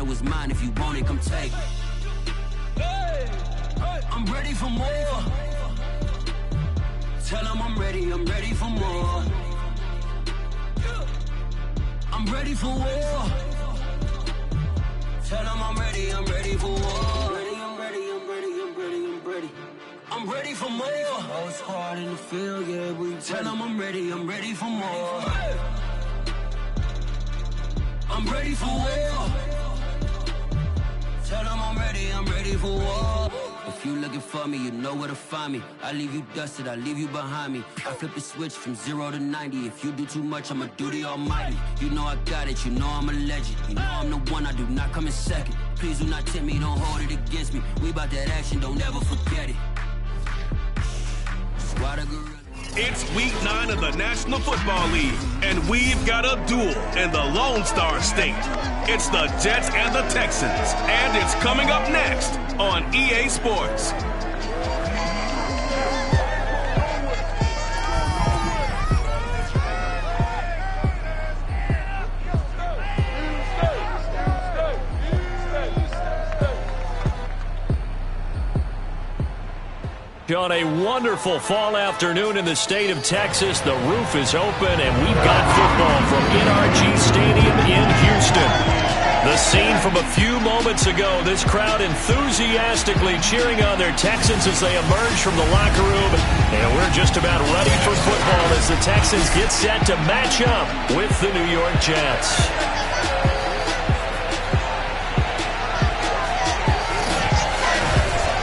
battle is mine. If you want it, come take it. I'm ready for more. Tell them I'm ready for more. I'm ready for war. Tell them I'm ready for war. I'm ready for more. Oh, it's hard in the field, yeah, we tell them I'm ready for more. I'm ready for war. Tell them I'm ready for war. If you looking for me, you know where to find me. I leave you dusted, I leave you behind me. I flip the switch from 0 to 90. If you do too much, I'ma do the almighty. You know I got it, you know I'm a legend. You know I'm the one, I do not come in second. Please do not tempt me, don't hold it against me. We about that action, don't ever forget it. Squad of gorillas. It's week 9 of the National Football League, and we've got a duel in the Lone Star State. It's the Jets and the Texans, and it's coming up next on EA Sports. On a wonderful fall afternoon in the state of Texas, the roof is open, and we've got football from NRG Stadium in Houston. The scene from a few moments ago, this crowd enthusiastically cheering on their Texans as they emerge from the locker room. And we're just about ready for football as the Texans get set to match up with the New York Jets.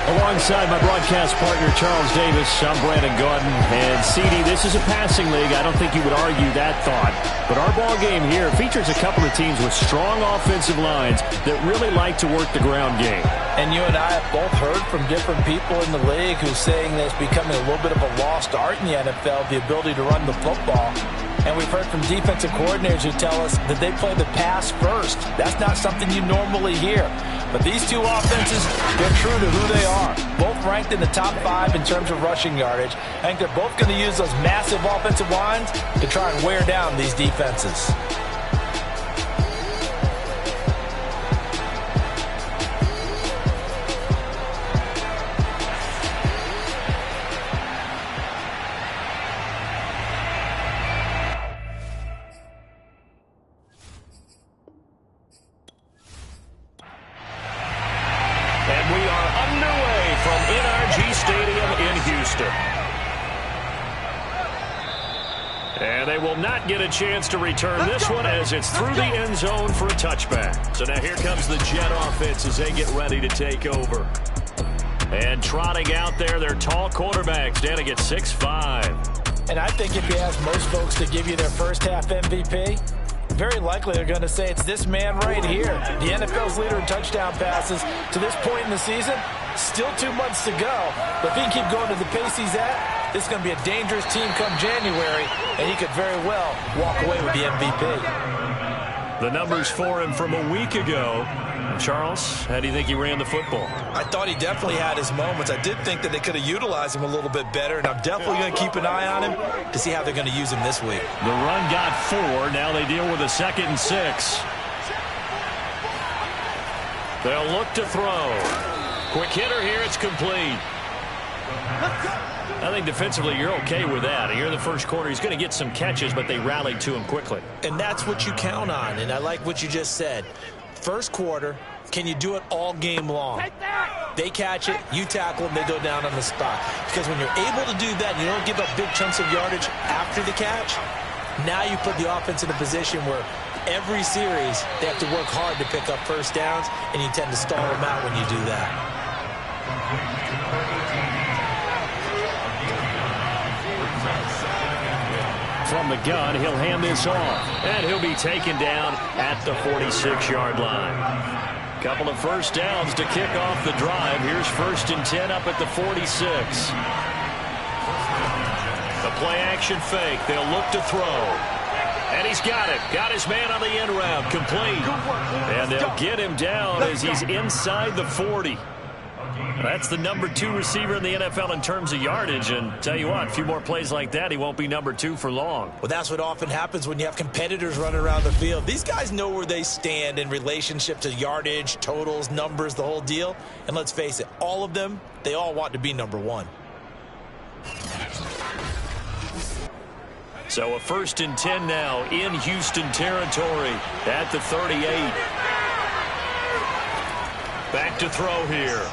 Alongside my broadcast partner, Charles Davis, I'm Brandon Gordon. And, CD, this is a passing league. I don't think you would argue that thought. But our ball game here features a couple of teams with strong offensive lines that really like to work the ground game. And you and I have both heard from different people in the league who's saying that it's becoming a little bit of a lost art in the NFL, the ability to run the football. And we've heard from defensive coordinators who tell us that they play the pass first. That's not something you normally hear. But these two offenses, they're true to who they are. Both ranked in the top 5 in terms of rushing yardage. I think they're both going to use those massive offensive lines to try and wear down these defenses. And they will not get a chance to return this one as it's through the end zone for a touchback. So now here comes the Jet offense as they get ready to take over. And trotting out there, their tall quarterbacks standing at 6'5". And I think if you ask most folks to give you their first half MVP, very likely they're going to say it's this man right here. The NFL's leader in touchdown passes to this point in the season. Still 2 months to go. But if he can keep going to the pace he's at, this is going to be a dangerous team come January, and he could very well walk away with the MVP. The numbers for him from a week ago. Charles, how do you think he ran the football? I thought he definitely had his moments. I did think that they could have utilized him a little bit better, and I'm definitely going to keep an eye on him to see how they're going to use him this week. The run got 4. Now they deal with a 2nd and 6. They'll look to throw. Quick hitter here, it's complete. I think defensively you're okay with that. Here in the first quarter, he's going to get some catches, but they rallied to him quickly. And that's what you count on, and I like what you just said. First quarter, can you do it all game long? They catch it, you tackle them, they go down on the spot. Because when you're able to do that, you don't give up big chunks of yardage after the catch, now you put the offense in a position where every series they have to work hard to pick up first downs, and you tend to stall them out when you do that. From the gun, he'll hand this off, and he'll be taken down at the 46-yard line. Couple of first downs to kick off the drive. Here's 1st and 10 up at the 46. The play-action fake. They'll look to throw. And he's got it. Got his man on the end route. Complete. And they'll get him down as he's inside the 40. That's the number 2 receiver in the NFL in terms of yardage, and tell you what, a few more plays like that, he won't be number 2 for long. Well, that's what often happens when you have competitors running around the field. These guys know where they stand in relationship to yardage, totals, numbers, the whole deal. And let's face it, all of them, they all want to be number 1. So a 1st and 10 now in Houston territory at the 38. Back to throw here.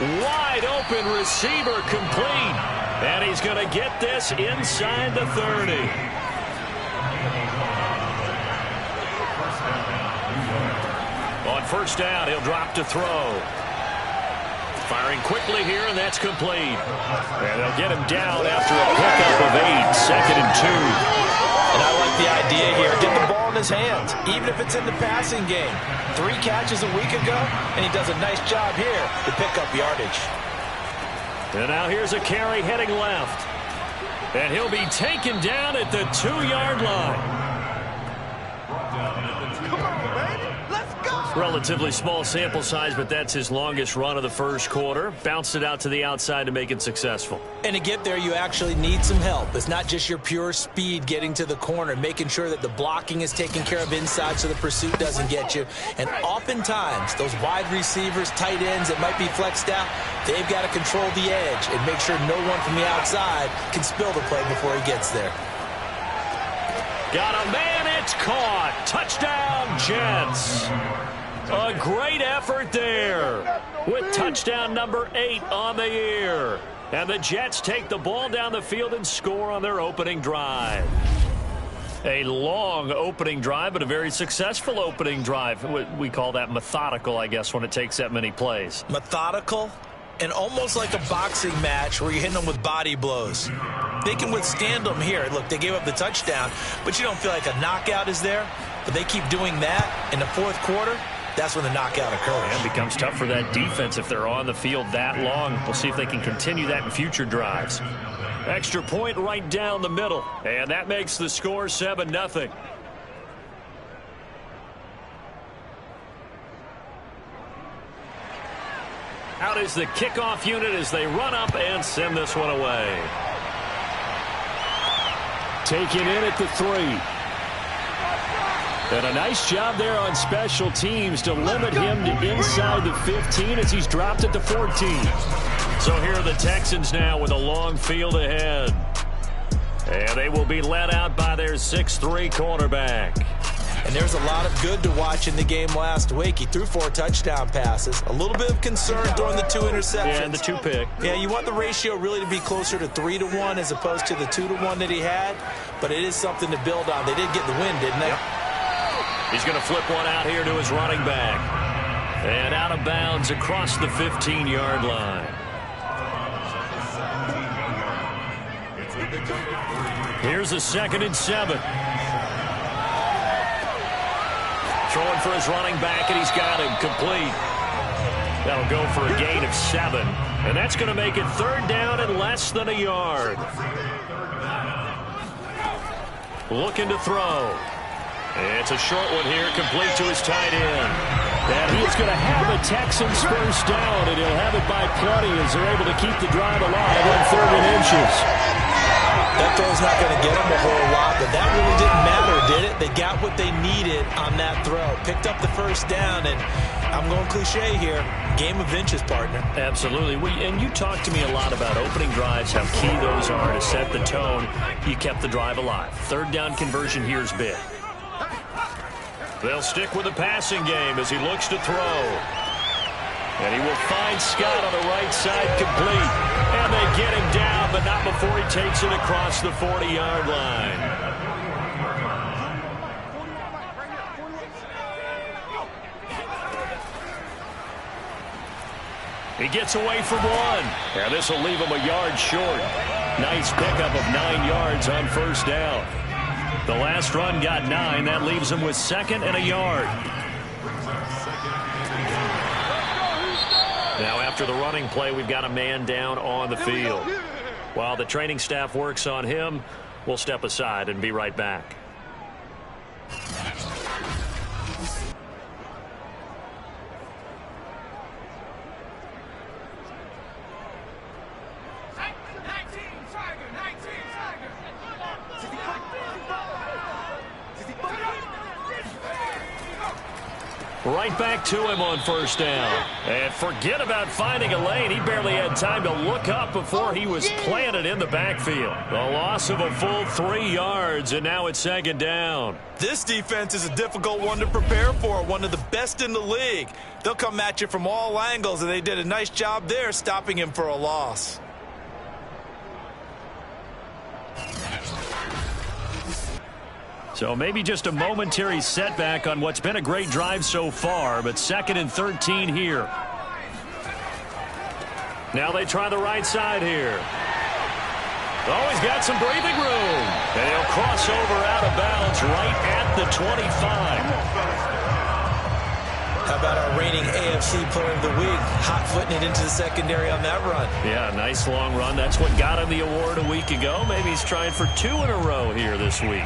Wide open receiver complete. And he's going to get this inside the 30. On 1st down, he'll drop to throw. Firing quickly here, and that's complete. And they'll get him down after a pickup of 8, 2nd and 2. And I like the idea here. Get the ball in his hands, even if it's in the passing game. 3 catches a week ago, and he does a nice job here to pick up yardage. And now here's a carry heading left. And he'll be taken down at the 2-yard line. Relatively small sample size, but that's his longest run of the 1st quarter. Bounced it out to the outside to make it successful. And to get there, you actually need some help. It's not just your pure speed getting to the corner, making sure that the blocking is taken care of inside so the pursuit doesn't get you. And oftentimes, those wide receivers, tight ends that might be flexed out, they've got to control the edge and make sure no one from the outside can spill the play before he gets there. Got a man, it's caught. Touchdown, Jets. A great effort there with touchdown number 8 on the year. And the Jets take the ball down the field and score on their opening drive. A long opening drive, but a very successful opening drive. We call that methodical, I guess, when it takes that many plays. Methodical and almost like a boxing match where you're hitting them with body blows. They can withstand them here. Look, they gave up the touchdown, but you don't feel like a knockout is there. But they keep doing that in the 4th quarter. That's when the knockout occurs. And it becomes tough for that defense if they're on the field that long. We'll see if they can continue that in future drives. Extra point right down the middle. And that makes the score 7-0. Out is the kickoff unit as they run up and send this one away. Taken in at the 3. And a nice job there on special teams to limit him to inside the 15 as he's dropped at the 14. So here are the Texans now with a long field ahead. And they will be led out by their 6'3" quarterback. And there's a lot of good to watch in the game last week. He threw 4 touchdown passes. A little bit of concern throwing the 2 interceptions. Yeah, and the 2 pick. Yeah, you want the ratio really to be closer to 3-1 as opposed to the 2-1 that he had. But it is something to build on. They did get the win, didn't they? Yep. He's going to flip one out here to his running back. And out of bounds across the 15-yard line. Here's a 2nd and 7. Throwing for his running back, and he's got him complete. That'll go for a gain of 7. And that's going to make it 3rd down and less than a yard. Looking to throw. It's a short one here, complete to his tight end. And he is going to have the Texans 1st down, and he'll have it by plenty as they're able to keep the drive alive on 3rd and inches. That throw's not going to get them a whole lot, but that really didn't matter, did it? They got what they needed on that throw. Picked up the 1st down, and I'm going cliche here. Game of inches, partner. Absolutely. And you talked to me a lot about opening drives, how key those are to set the tone. You kept the drive alive. 3rd down conversion here is big. They'll stick with the passing game as he looks to throw. And he will find Scott on the right side complete. And they get him down, but not before he takes it across the 40-yard line. He gets away from 1. And this will leave him a yard short. Nice pickup of 9 yards on 1st down. The last run got 9. That leaves him with 2nd and a yard. Now after the running play, we've got a man down on the field. While the training staff works on him, we'll step aside and be right back. Right back to him on first down. And forget about finding a lane. He barely had time to look up before he was planted in the backfield. The loss of a full 3 yards, and now it's second down. This defense is a difficult one to prepare for, one of the best in the league. They'll come at you from all angles, and they did a nice job there stopping him for a loss. So maybe just a momentary setback on what's been a great drive so far, but 2nd and 13 here. Now they try the right side here. Oh, he's got some breathing room. And he'll cross over out of bounds right at the 25. How about our reigning AFC Player of the Week, hot-footing it into the secondary on that run? Yeah, nice long run. That's what got him the award a week ago. Maybe he's trying for 2 in a row here this week.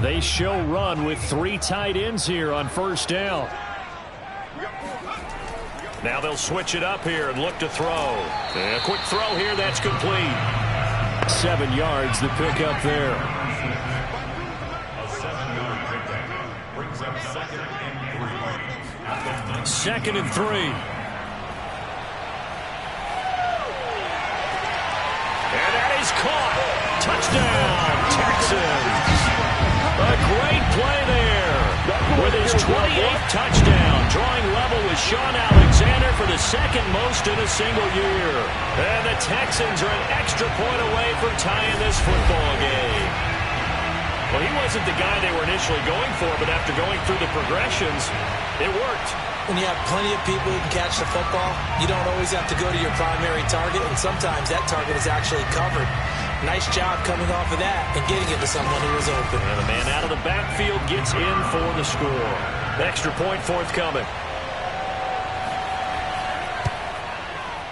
They show run with 3 tight ends here on first down. Now they'll switch it up here and look to throw. A quick throw here, that's complete. 7 yards the pick up there. Second and 3. And that is caught. Touchdown, Texans. A great play there with his 28th touchdown, drawing level with Sean Alexander for the 2nd most in a single year. And the Texans are an extra point away from tying this football game. Well, he wasn't the guy they were initially going for, but after going through the progressions, it worked. When you have plenty of people who can catch the football, you don't always have to go to your primary target, and sometimes that target is actually covered. Nice job coming off of that and getting it to someone who was open. And the man out of the backfield gets in for the score. Extra point forthcoming.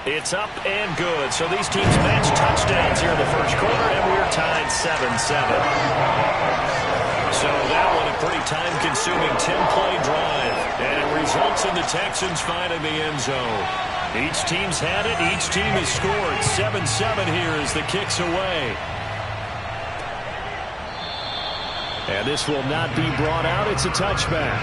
It's up and good. So these teams match touchdowns here in the first quarter, and we're tied 7-7. So that one a pretty time-consuming 10-play drive. And it results in the Texans finding the end zone. Each team's had it. Each team has scored. 7-7 here as the kick's away. And this will not be brought out. It's a touchback.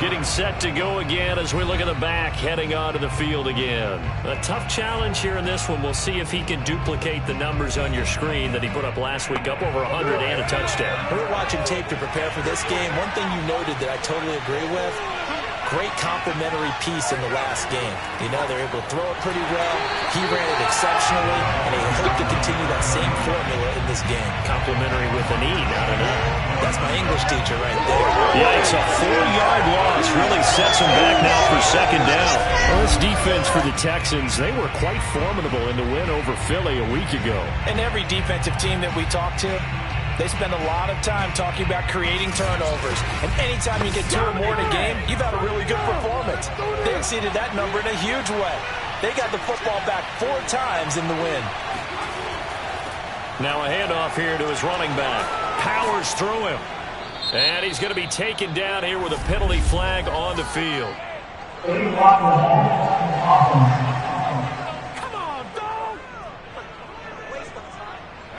Getting set to go again as we look at the back, heading onto the field again. A tough challenge here in this one. We'll see if he can duplicate the numbers on your screen that he put up last week, up over 100 and a touchdown. We were watching tape to prepare for this game. One thing you noted that I totally agree with, great complementary piece in the last game. You know, they're able to throw it pretty well. He ran it exceptionally, and they hope to continue that same formula in this game. Complimentary with an E, not an I. That's my English teacher right there. Yeah, it's a 4-yard loss. Really sets them back now for second down. Well, this defense for the Texans, they were quite formidable in the win over Philly a week ago. And every defensive team that we talk to, they spend a lot of time talking about creating turnovers. And anytime you get 2 or more in a game, you've had a really good performance. They exceeded that number in a huge way. They got the football back 4 times in the win. Now a handoff here to his running back. Powers through him. And he's going to be taken down here with a penalty flag on the field.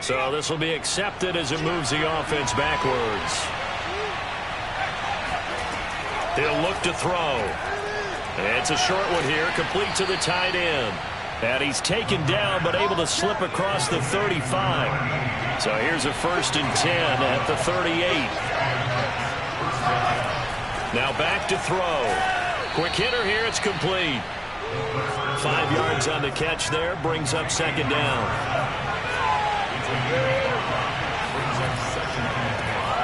So this will be accepted as it moves the offense backwards. He'll look to throw. It's a short one here, complete to the tight end. And he's taken down but able to slip across the 35. So here's a 1st and 10 at the 38. Now back to throw. Quick hitter here, it's complete. 5 yards on the catch there, brings up second down.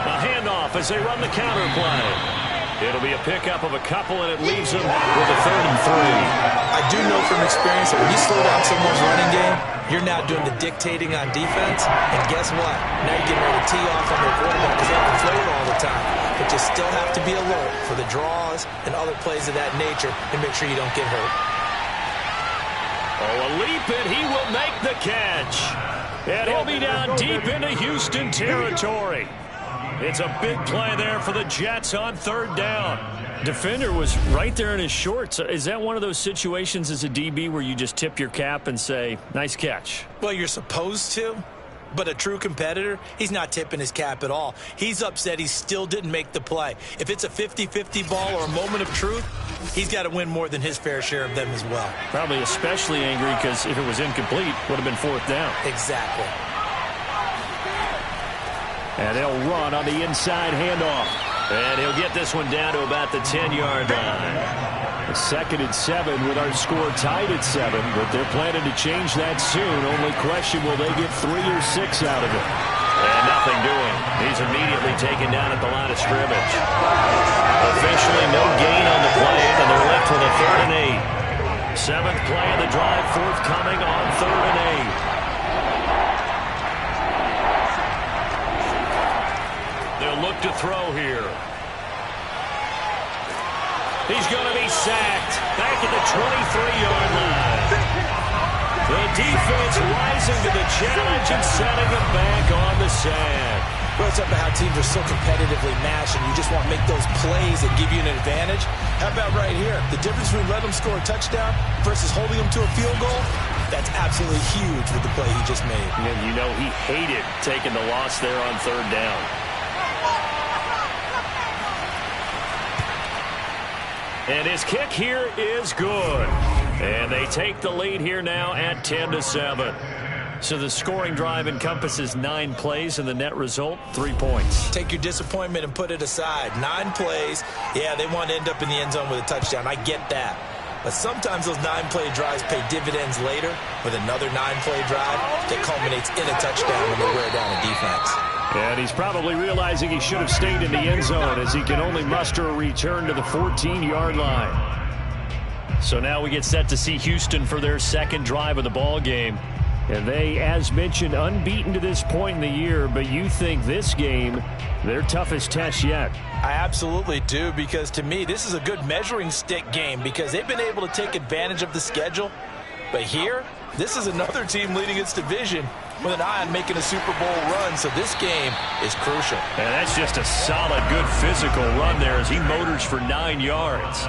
A handoff as they run the counter play. It'll be a pickup of a couple, and it leaves them with a 3rd and 3. I do know from experience that when you slow down someone's running game, you're now doing the dictating on defense. And guess what? Now you're getting ready to tee off on their quarterback because they have to throw it all the time. But you still have to be alert for the draws and other plays of that nature and make sure you don't get hurt. Oh, a leap, and he will make the catch. And he'll be down deep into Houston territory. It's a big play there for the Jets on 3rd down. Defender was right there in his shorts. Is that one of those situations as a DB where you just tip your cap and say, nice catch? Well, you're supposed to. But a true competitor, he's not tipping his cap at all. He's upset he still didn't make the play. If it's a 50-50 ball or a moment of truth, he's got to win more than his fair share of them as well. Probably especially angry because if it was incomplete, would have been fourth down. Exactly. And they'll run on the inside handoff. And he'll get this one down to about the 10-yard line. A 2nd and 7 with our score tied at 7, but they're planning to change that soon. Only question, will they get 3 or 6 out of it? And nothing doing. He's immediately taken down at the line of scrimmage. Officially no gain on the play, and they're left with a 3rd and 8. 7th play of the drive, forthcoming on 3rd and 8. They'll look to throw here. He's going to be sacked back at the 23-yard line. The defense rising to the challenge and setting him back on the sack. Well, it's up to how teams are so competitively matched, and you just want to make those plays that give you an advantage. How about right here? The difference between letting them score a touchdown versus holding them to a field goal, that's absolutely huge with the play he just made. And you know he hated taking the loss there on 3rd down. And his kick here is good. And they take the lead here now at 10-7. So the scoring drive encompasses 9 plays, and the net result, 3 points. Take your disappointment and put it aside. 9 plays. Yeah, they want to end up in the end zone with a touchdown. I get that. But sometimes those 9-play drives pay dividends later with another 9-play drive that culminates in a touchdown when they wear down a defense. And he's probably realizing he should have stayed in the end zone as he can only muster a return to the 14-yard line. So now we get set to see Houston for their 2nd drive of the ball game. And they, as mentioned, unbeaten to this point in the year, but you think this game, their toughest test yet. I absolutely do, because to me, this is a good measuring stick game because they've been able to take advantage of the schedule. But here, this is another team leading its division with an eye on making a Super Bowl run, so this game is crucial. And that's just a solid, good physical run there as he motors for 9 yards.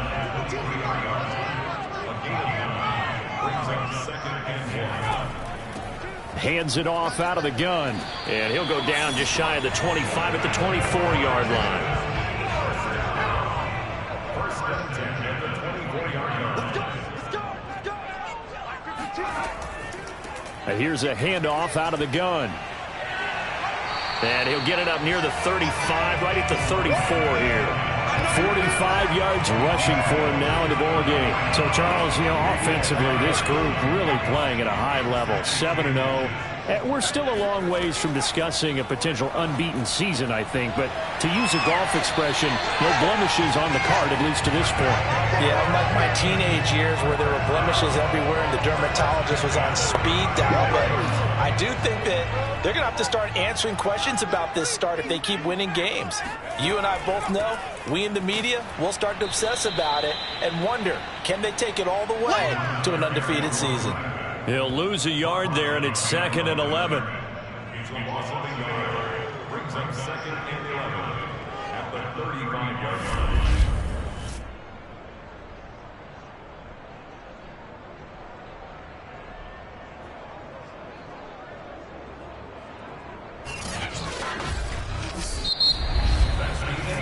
Hands it off out of the gun. And he'll go down just shy of the 25 at the 24-yard line. And here's a handoff out of the gun. And he'll get it up near the 35, right at the 34 here. 45 yards rushing for him now in the ball game. So, Charles, offensively, this group really playing at a high level, 7-0. We're still a long ways from discussing a potential unbeaten season, I think. But to use a golf expression, no blemishes on the card, at least to this point. Yeah, unlike my teenage years where there were blemishes everywhere and the dermatologist was on speed dial. But I do think that they're going to have to start answering questions about this start if they keep winning games. You and I both know, we in the media, will start to obsess about it and wonder, can they take it all the way to an undefeated season? He'll lose a yard there, and it's 2nd and 11. He's a loss of a yard. Brings up 2nd and 11 at the 35-yard line.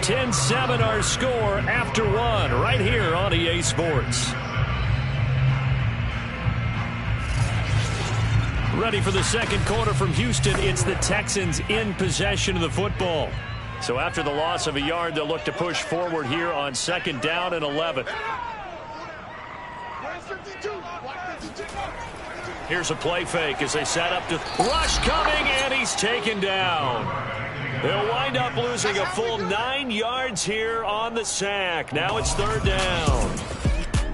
(10-7) our score after 1 right here on EA Sports. Ready for the 2nd quarter from Houston. It's the Texans in possession of the football. So after the loss of a yard, they'll look to push forward here on 2nd down and 11. Here's a play fake as they set up to rush coming, and he's taken down. They'll wind up losing a full 9 yards here on the sack. Now it's 3rd down.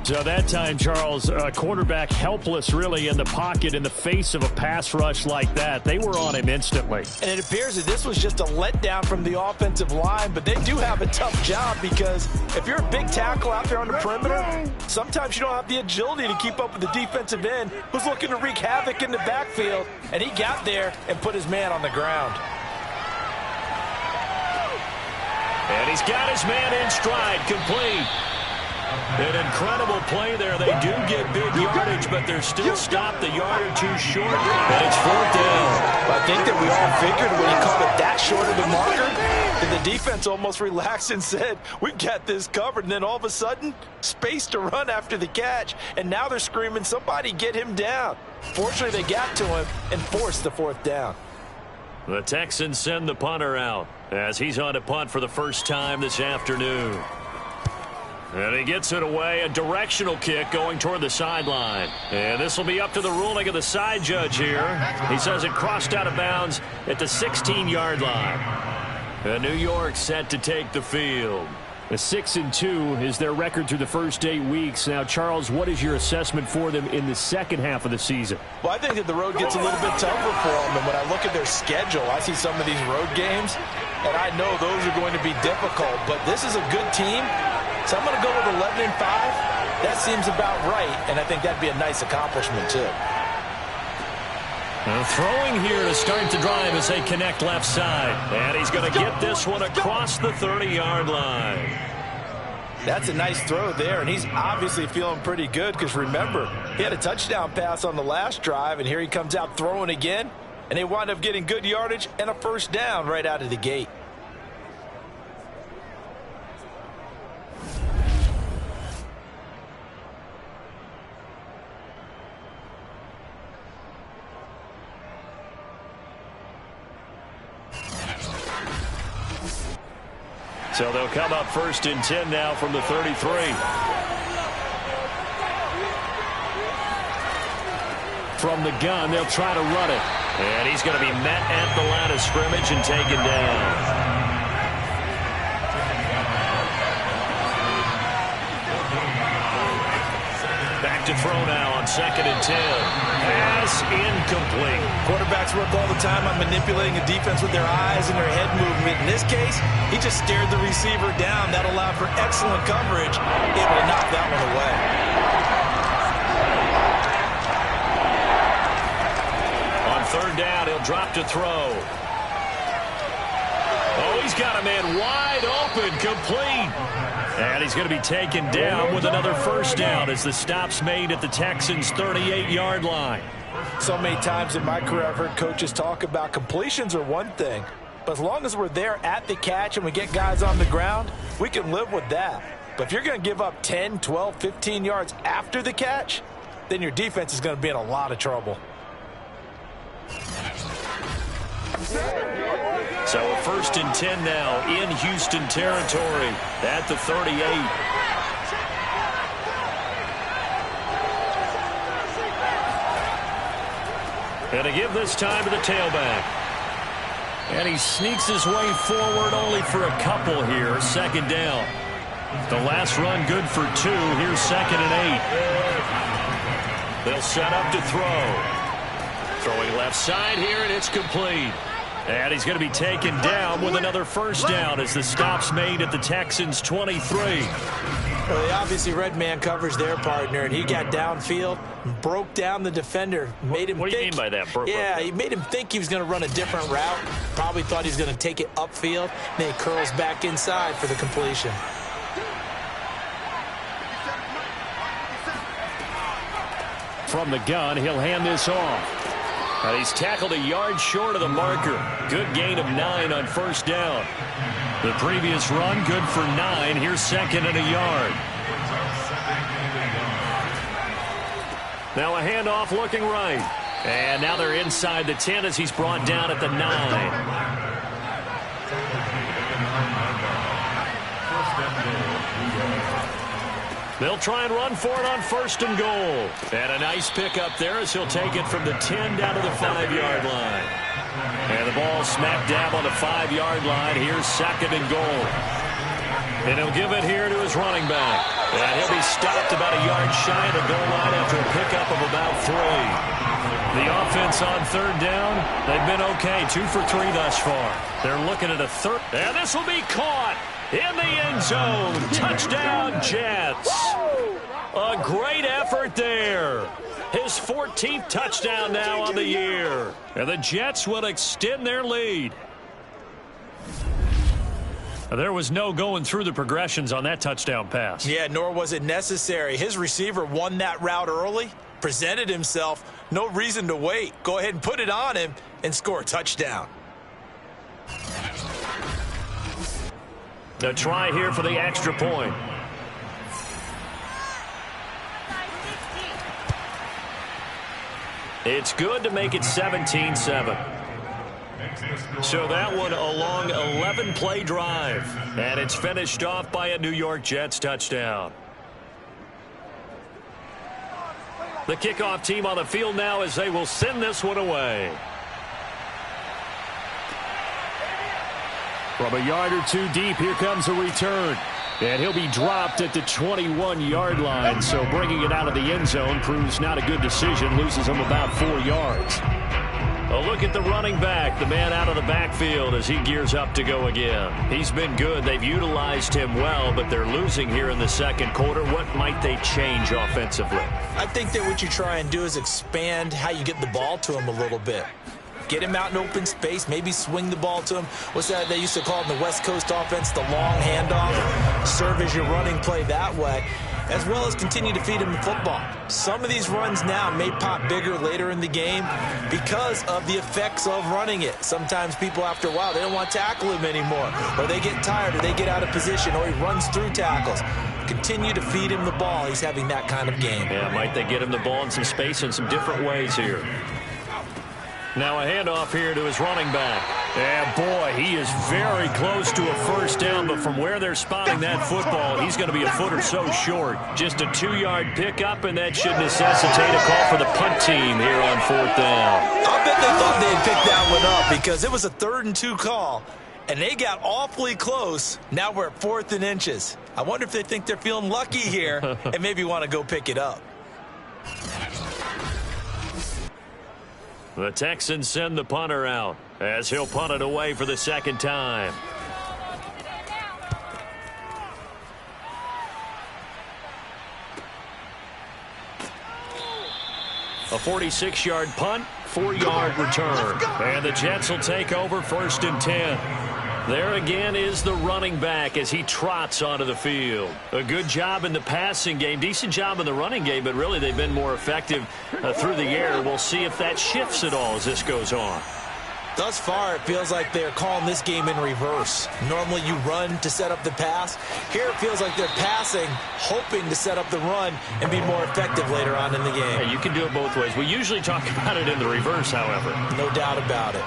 So that time, Charles, quarterback helpless really in the pocket in the face of a pass rush like that. They were on him instantly. And it appears that this was just a letdown from the offensive line, but they do have a tough job because if you're a big tackle out there on the perimeter, sometimes you don't have the agility to keep up with the defensive end who's looking to wreak havoc in the backfield, and he got there and put his man on the ground. And he's got his man in stride, complete. An incredible play there. They do get big yardage, but they're still stopped a yard or two short, and it's 4th down. I think that we all figured when he caught it that short of the marker, that the defense almost relaxed and said, we've got this covered. And then all of a sudden, space to run after the catch. And now they're screaming, somebody get him down. Fortunately, they got to him and forced the 4th down. The Texans send the punter out as he's on to punt for the first time this afternoon. And he gets it away, a directional kick going toward the sideline. And this will be up to the ruling of the side judge here. He says it crossed out of bounds at the 16-yard line. And New York set to take the field. A 6-2 is their record through the first 8 weeks. Now, Charles, what is your assessment for them in the second half of the season? Well, I think that the road gets a little bit tougher for them. And when I look at their schedule, I see some of these road games, and I know those are going to be difficult. But this is a good team, so I'm going to go with 11-5. That seems about right, and I think that'd be a nice accomplishment, too. Throwing here to start the drive as they connect left side. And he's going to get this one across the 30-yard line. That's a nice throw there, and he's obviously feeling pretty good because, remember, he had a touchdown pass on the last drive, and here he comes out throwing again, and they wind up getting good yardage and a first down right out of the gate. So they'll come up 1st and 10 now from the 33. From the gun, they'll try to run it. And he's going to be met at the line of scrimmage and taken down. Back to throw now on 2nd and 10. Pass incomplete. Quarterbacks work all the time on manipulating a defense with their eyes and their head movement. In this case, he just stared the receiver down. That allowed for excellent coverage, able to knock that one away. On 3rd down, he'll drop to throw. Oh, he's got a man wide open, complete. And he's going to be taken down with another first down as the stop's made at the Texans' 38-yard line. So many times in my career, I've heard coaches talk about completions are one thing, but as long as we're there at the catch and we get guys on the ground, we can live with that. But if you're going to give up 10, 12, 15 yards after the catch, then your defense is going to be in a lot of trouble. So a 1st and 10 now in Houston territory at the 38. And to give this time to the tailback. And he sneaks his way forward only for a couple here. 2nd down. The last run good for 2. Here's 2nd and 8. They'll set up to throw. Throwing left side here, and it's complete. And he's going to be taken down with another first down as the stop's made at the Texans' 23. Well, they obviously read man coverage their partner, and he got downfield, broke down the defender, made him What do you mean by that? He made him think he was going to run a different route. Probably thought he was going to take it upfield. Then he curls back inside for the completion. From the gun, he'll hand this off. And he's tackled a yard short of the marker. Good gain of 9 on first down. The previous run, good for 9. Here's 2nd and a yard. Now a handoff looking right. And now they're inside the 10 as he's brought down at the 9. They'll try and run for it on 1st and goal. And a nice pickup there as he'll take it from the 10 down to the 5-yard line. And the ball smack dab on the 5-yard line. Here's 2nd and goal. And he'll give it here to his running back. And he'll be stopped about a yard shy of the goal line after a pickup of about 3. The offense on 3rd down, they've been okay. 2 for 3 thus far. They're looking at a 3rd. And this will be caught in the end zone. Touchdown, Jets. A great effort there. His 14th touchdown now on the year. And the Jets will extend their lead. There was no going through the progressions on that touchdown pass. Yeah, nor was it necessary. His receiver won that route early, presented himself, no reason to wait. Go ahead and put it on him and score a touchdown. The try here for the extra point. It's good to make it 17-7. So that one a long 11-play drive. And it's finished off by a New York Jets touchdown. The kickoff team on the field now as they will send this one away. From a yard or two deep, here comes a return. And he'll be dropped at the 21-yard line. So bringing it out of the end zone proves not a good decision. Loses him about 4 yards. A look at the running back, the man out of the backfield as he gears up to go again. He's been good. They've utilized him well, but they're losing here in the second quarter. What might they change offensively? I think that what you try and do is expand how you get the ball to him a little bit. Get him out in open space, maybe swing the ball to him. What's that they used to call in the West Coast offense, the long handoff? Serve as your running play that way, as well as continue to feed him the football. Some of these runs now may pop bigger later in the game because of the effects of running it. Sometimes people, after a while, they don't want to tackle him anymore, or they get tired, or they get out of position, or he runs through tackles. Continue to feed him the ball. He's having that kind of game. Yeah, might they get him the ball in some space in some different ways here. Now a handoff here to his running back. And boy, he is very close to a first down, but from where they're spotting that football, he's going to be a foot or so short. Just a 2-yard pickup, and that should necessitate a call for the punt team here on 4th down. I bet they thought they'd pick that one up because it was a 3rd and 2 call, and they got awfully close. Now we're at 4th and inches. I wonder if they think they're feeling lucky here and maybe want to go pick it up. The Texans send the punter out as he'll punt it away for the second time. A 46-yard punt, 4-yard return. And the Jets will take over 1st and 10. There again is the running back as he trots onto the field. A good job in the passing game, decent job in the running game, but really they've been more effective through the air. We'll see if that shifts at all as this goes on. Thus far, it feels like they're calling this game in reverse. Normally you run to set up the pass. Here it feels like they're passing, hoping to set up the run and be more effective later on in the game. Yeah, you can do it both ways. We usually talk about it in the reverse, however. No doubt about it.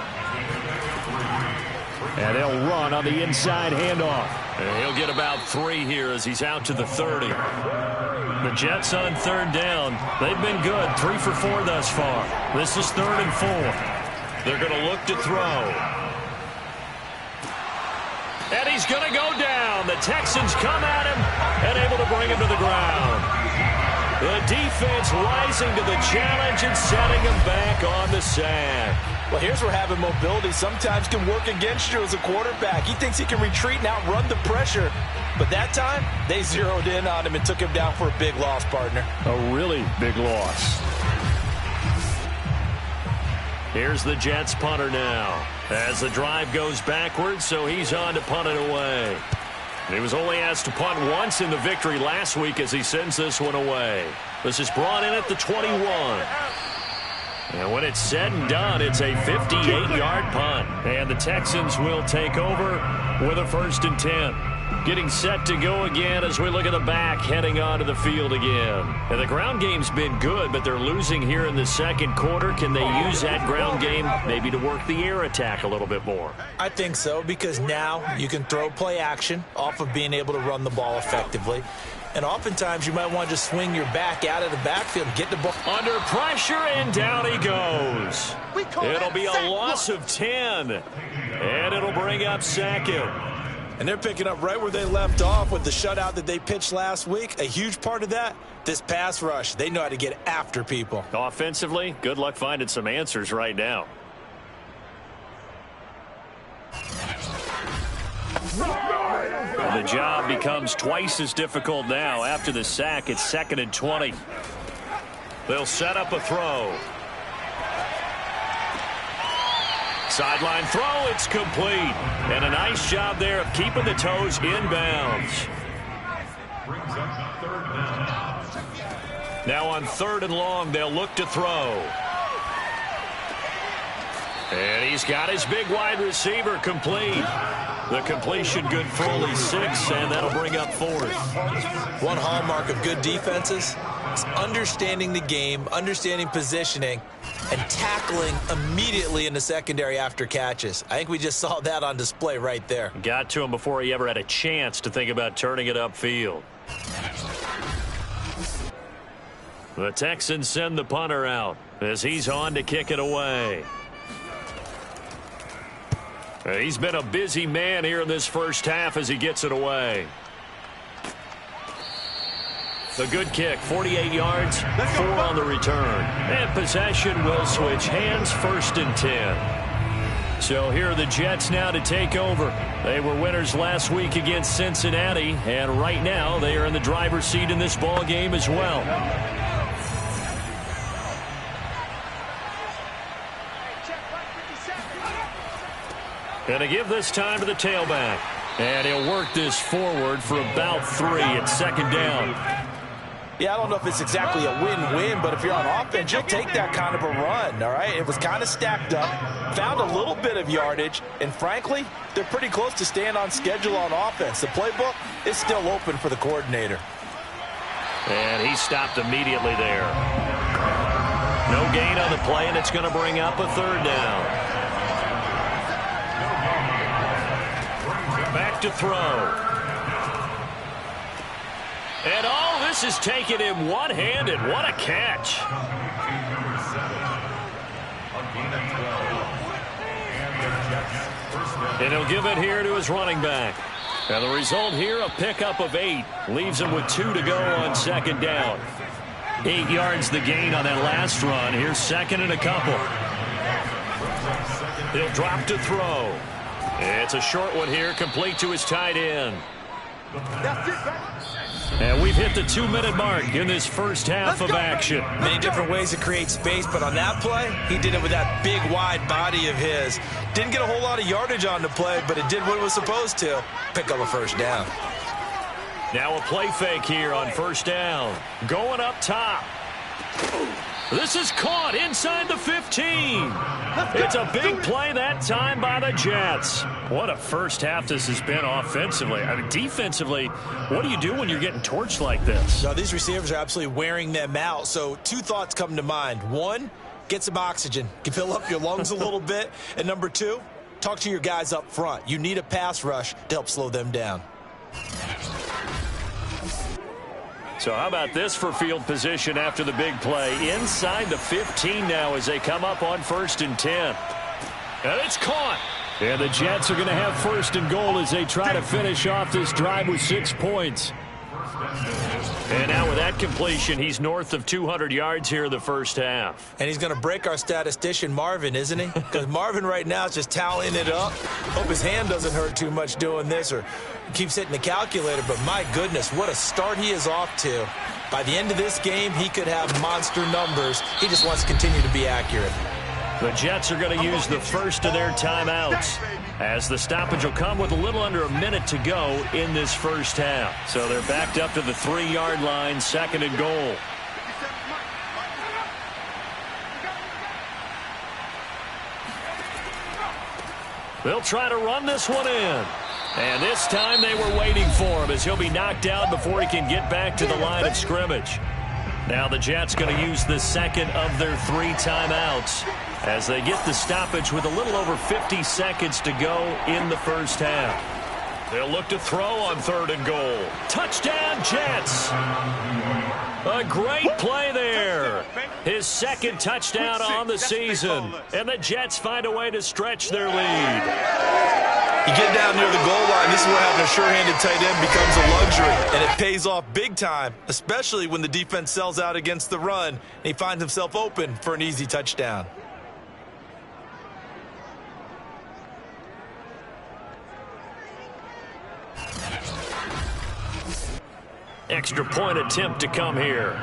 And they'll run on the inside handoff. And he'll get about 3 here as he's out to the 30. The Jets on 3rd down. They've been good, 3 for 4 thus far. This is 3rd and 4. They're going to look to throw. And he's going to go down. The Texans come at him and able to bring him to the ground. The defense rising to the challenge and setting him back on the sack. Well, here's where having mobility sometimes can work against you as a quarterback. He thinks he can retreat and outrun the pressure. But that time, they zeroed in on him and took him down for a big loss, partner. A really big loss. Here's the Jets punter now. As the drive goes backwards, so he's on to punt it away. He was only asked to punt once in the victory last week as he sends this one away. This is brought in at the 21. And when it's said and done, it's a 58-yard punt. And the Texans will take over with a 1st and 10. Getting set to go again as we look at the back heading onto the field again. And the ground game's been good, but they're losing here in the second quarter. Can they use that ground game maybe to work the air attack a little bit more? I think so, because now you can throw play action off of being able to run the ball effectively. And oftentimes you might want to just swing your back out of the backfield and get the ball. Under pressure, and down he goes. It'll be a loss of 10. And it'll bring up 2nd. And they're picking up right where they left off with the shutout that they pitched last week. A huge part of that, this pass rush. They know how to get after people. Offensively, good luck finding some answers right now. The job becomes twice as difficult now. After the sack, it's 2nd and 20. They'll set up a throw. Sideline throw, it's complete. And a nice job there of keeping the toes inbounds. Brings up third down. Now on 3rd and long, they'll look to throw. And he's got his big wide receiver complete. The completion good for only 6, and that'll bring up 4th. One hallmark of good defenses is understanding the game, understanding positioning, and tackling immediately in the secondary after catches. I think we just saw that on display right there. Got to him before he ever had a chance to think about turning it upfield. The Texans send the punter out as he's on to kick it away. He's been a busy man here in this first half as he gets it away. The good kick, 48 yards, 4 on the return. And possession will switch hands, 1st and 10. So here are the Jets now to take over. They were winners last week against Cincinnati, and right now they are in the driver's seat in this ball game as well. And to give this time to the tailback. And he'll work this forward for about 3 at 2nd down. Yeah, I don't know if it's exactly a win-win, but if you're on offense, you'll take that kind of a run, all right? It was kind of stacked up, found a little bit of yardage, and frankly, they're pretty close to staying on schedule on offense. The playbook is still open for the coordinator. And he stopped immediately there. No gain on the play, and it's going to bring up a 3rd down. Back to throw. And all this is taken him one-handed. What a catch. And he'll give it here to his running back. And the result here, a pickup of 8. Leaves him with 2 to go on 2nd down. 8 yards the gain on that last run. Here's 2nd and a couple. He'll drop to throw. It's a short one here, complete to his tight end. And we've hit the 2-minute mark in this first half of action. Many different ways to create space, but on that play, he did it with that big, wide body of his. Didn't get a whole lot of yardage on the play, but it did what it was supposed to. Pick up a 1st down. Now a play fake here on 1st down. Going up top. This is caught inside the 15. It's a big play that time by the Jets. What a first half this has been offensively. I mean, defensively, what do you do when you're getting torched like this? Now, these receivers are absolutely wearing them out. So 2 thoughts come to mind. 1, get some oxygen. Can fill up your lungs a little bit. And number 2, talk to your guys up front. You need a pass rush to help slow them down. So how about this for field position after the big play? Inside the 15 now as they come up on 1st and 10. And it's caught. And the Jets are going to have 1st and goal as they try to finish off this drive with 6 points. And now with that completion, he's north of 200 yards here in the first half. And he's going to break our statistician, Marvin, isn't he? Because Marvin right now is just tallying it up. Hope his hand doesn't hurt too much doing this or keeps hitting the calculator. But my goodness, what a start he is off to. By the end of this game, he could have monster numbers. He just wants to continue to be accurate. The Jets are going to use the first of their timeouts as the stoppage will come with a little under a minute to go in this first half. So they're backed up to the 3-yard line, 2nd and goal. They'll try to run this one in. And this time they were waiting for him as he'll be knocked out before he can get back to the line of scrimmage. Now the Jets going to use the 2nd of their 3 timeouts as they get the stoppage with a little over 50 seconds to go in the first half. They'll look to throw on 3rd and goal. Touchdown, Jets! A great play there. His 2nd touchdown on the season. And the Jets find a way to stretch their lead. You get down near the goal line, this is where having a sure-handed tight end becomes a luxury. And it pays off big time, especially when the defense sells out against the run. And he finds himself open for an easy touchdown. Extra point attempt to come here.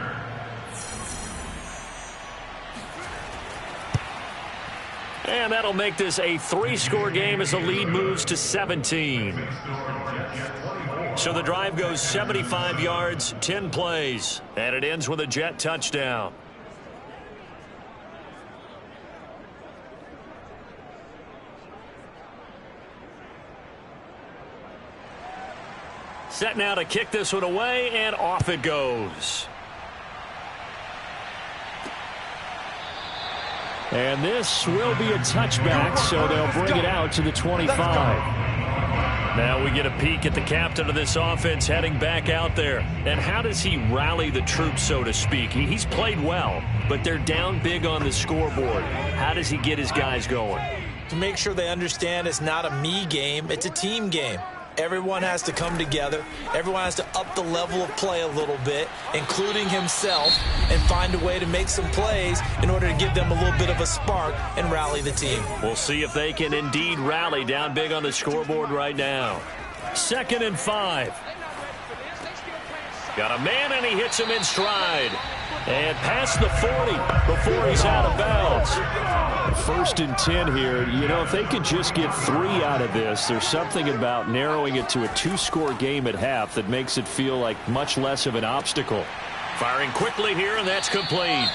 And that'll make this a 3-score game as the lead moves to 17. So the drive goes 75 yards, 10 plays, and it ends with a Jet touchdown. Set now to kick this one away, and off it goes. And this will be a touchback, so they'll bring it out to the 25. Now we get a peek at the captain of this offense heading back out there. And how does he rally the troops, so to speak? He's played well, but they're down big on the scoreboard. How does he get his guys going? To make sure they understand it's not a me game, it's a team game. Everyone has to come together. Everyone has to up the level of play a little bit, including himself, and find a way to make some plays in order to give them a little bit of a spark and rally the team. We'll see if they can indeed rally down big on the scoreboard right now. 2nd and 5. Got a man, and he hits him in stride. And past the 40 before he's out of bounds. 1st and 10 here. You know, if they could just get 3 out of this, there's something about narrowing it to a 2-score game at half that makes it feel like much less of an obstacle. Firing quickly here, and that's complete.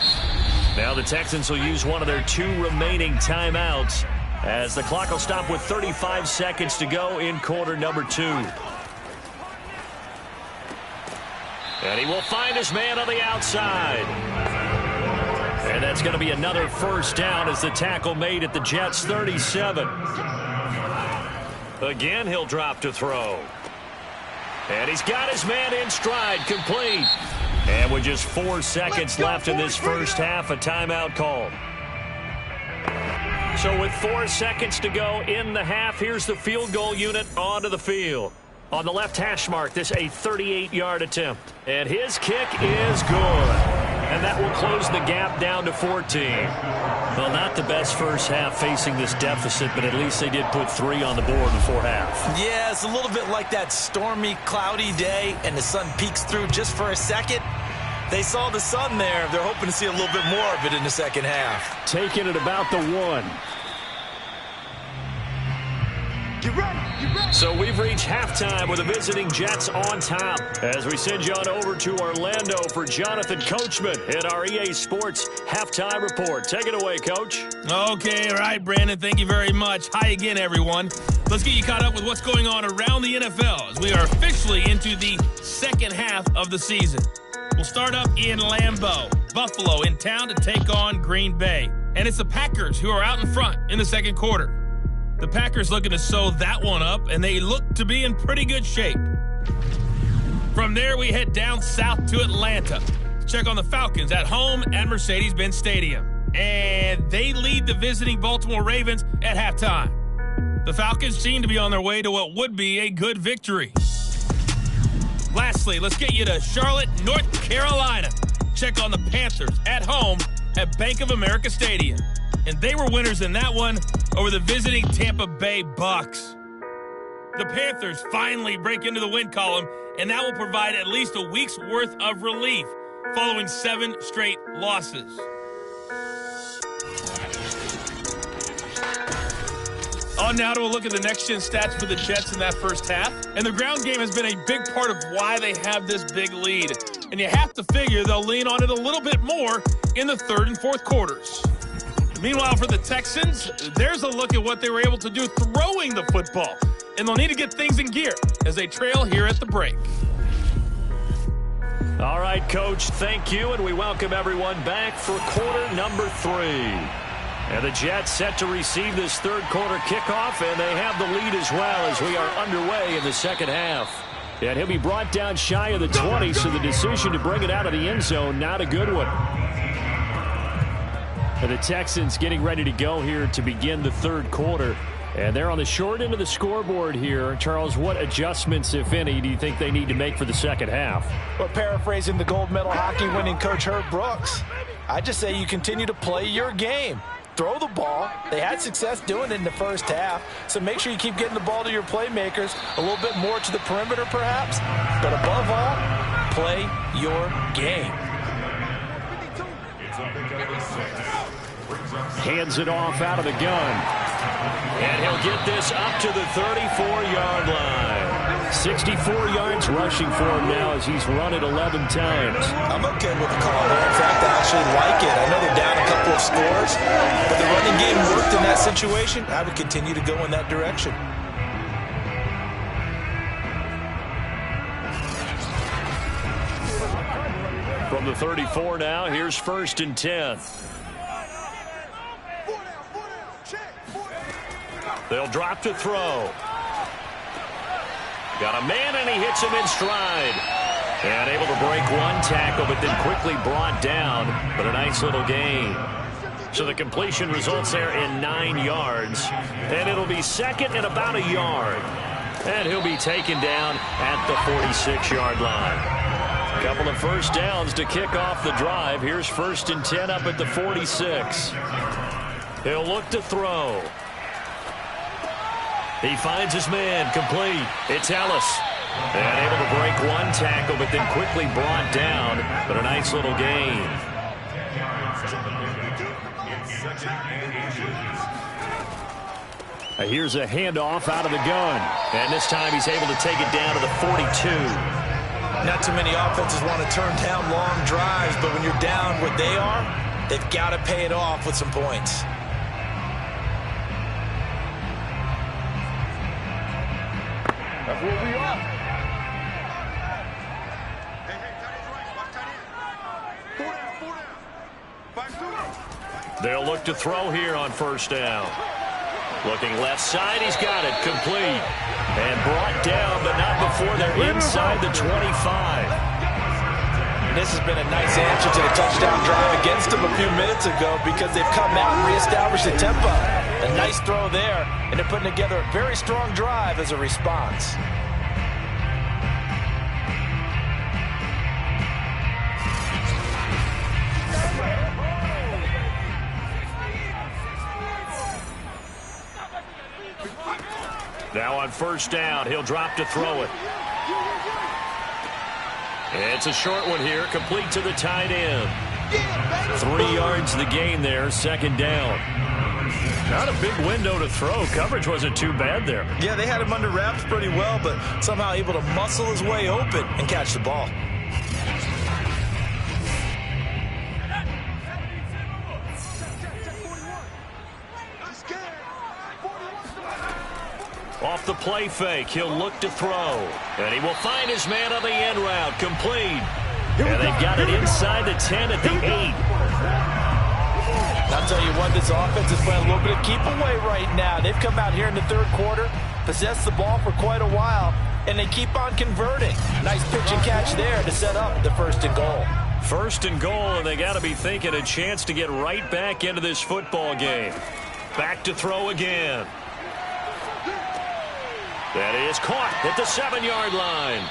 Now the Texans will use one of their 2 remaining timeouts as the clock will stop with 35 seconds to go in quarter number 2. And he will find his man on the outside. And that's going to be another first down as the tackle made at the Jets' 37. Again, he'll drop to throw. And he's got his man in stride, complete. And with just 4 seconds left in this first half, a timeout called. So with 4 seconds to go in the half, here's the field goal unit onto the field. On the left hash mark, this a 38-yard attempt. And his kick is good. And that will close the gap down to 14. Well, not the best first half facing this deficit, but at least they did put 3 on the board before half. Yeah, it's a little bit like that stormy, cloudy day, and the sun peeks through just for a second. They saw the sun there. They're hoping to see a little bit more of it in the second half. Taking it about the 1. So we've reached halftime with the visiting Jets on top as we send you on over to Orlando for Jonathan Coachman in our EA Sports Halftime Report. Take it away, Coach. Okay, all right, Brandon. Thank you very much. Hi again, everyone. Let's get you caught up with what's going on around the NFL as we are officially into the second half of the season. We'll start up in Lambeau. Buffalo in town to take on Green Bay. And it's the Packers who are out in front in the second quarter. The Packers looking to sew that one up, and they look to be in pretty good shape. From there, we head down south to Atlanta to check on the Falcons at home at Mercedes-Benz Stadium. And they lead the visiting Baltimore Ravens at halftime. The Falcons seem to be on their way to what would be a good victory. Lastly, let's get you to Charlotte, North Carolina. Check on the Panthers at home at Bank of America Stadium. And they were winners in that one over the visiting Tampa Bay Bucks. The Panthers finally break into the win column, and that will provide at least a week's worth of relief following 7 straight losses. On now to a look at the next-gen stats for the Jets in that first half. And the ground game has been a big part of why they have this big lead. And you have to figure they'll lean on it a little bit more in the third and fourth quarters. Meanwhile, for the Texans, there's a look at what they were able to do throwing the football. And they'll need to get things in gear as they trail here at the break. All right, Coach, thank you, and we welcome everyone back for quarter number 3. And the Jets set to receive this third quarter kickoff, and they have the lead as well as we are underway in the second half. And he'll be brought down shy of the 20, so the decision to bring it out of the end zone, not a good one. And the Texans getting ready to go here to begin the third quarter. And they're on the short end of the scoreboard here. Charles, what adjustments, if any, do you think they need to make for the second half? Well, paraphrasing the gold medal hockey winning coach Herb Brooks, I just say you continue to play your game. Throw the ball. They had success doing it in the first half, so make sure you keep getting the ball to your playmakers, a little bit more to the perimeter perhaps, but above all, play your game. It's up to number 6. Brings Hands it off out of the gun. And he'll get this up to the 34-yard line. 64 yards rushing for him now as he's run it 11 times. I'm okay with the call there. In fact, I actually like it. I know they're down a couple of scores, but the running game worked in that situation. I would continue to go in that direction. From the 34 now, here's 1st and 10. They'll drop to throw. Got a man, and he hits him in stride. And able to break one tackle, but then quickly brought down. But a nice little gain. So the completion results there in 9 yards. And it'll be second and about a yard. And he'll be taken down at the 46-yard line. A couple of first downs to kick off the drive. Here's 1st and 10 up at the 46. He'll look to throw. He finds his man, complete. It's Ellis. And able to break one tackle, but then quickly brought down. But a nice little gain. Here's a handoff out of the gun. And this time he's able to take it down to the 42. Not too many offenses want to turn down long drives, but when you're down what they are, they've got to pay it off with some points. That's where we are. They'll look to throw here on 1st down. Looking left side, he's got it, complete. And brought down, but not before they're inside the 25. This has been a nice answer to the touchdown drive against them a few minutes ago because they've come out and reestablished the tempo. A nice throw there, and they're putting together a very strong drive as a response. Now on 1st down, he'll drop to throw it. It's a short one here, complete to the tight end. 3 yards the gain there, 2nd down. Not a big window to throw. Coverage wasn't too bad there. Yeah, they had him under wraps pretty well, but somehow able to muscle his way open and catch the ball. Off the play fake, he'll look to throw. And he will find his man on the end route, complete. And they've got it inside the 10 at the 8. I'll tell you what, this offense is playing a little bit of keep away right now. They've come out here in the 3rd quarter, possessed the ball for quite a while, and they keep on converting. Nice pitch and catch there to set up the 1st and goal. 1st and goal, and they got to be thinking a chance to get right back into this football game. Back to throw again. That is caught at the 7-yard line.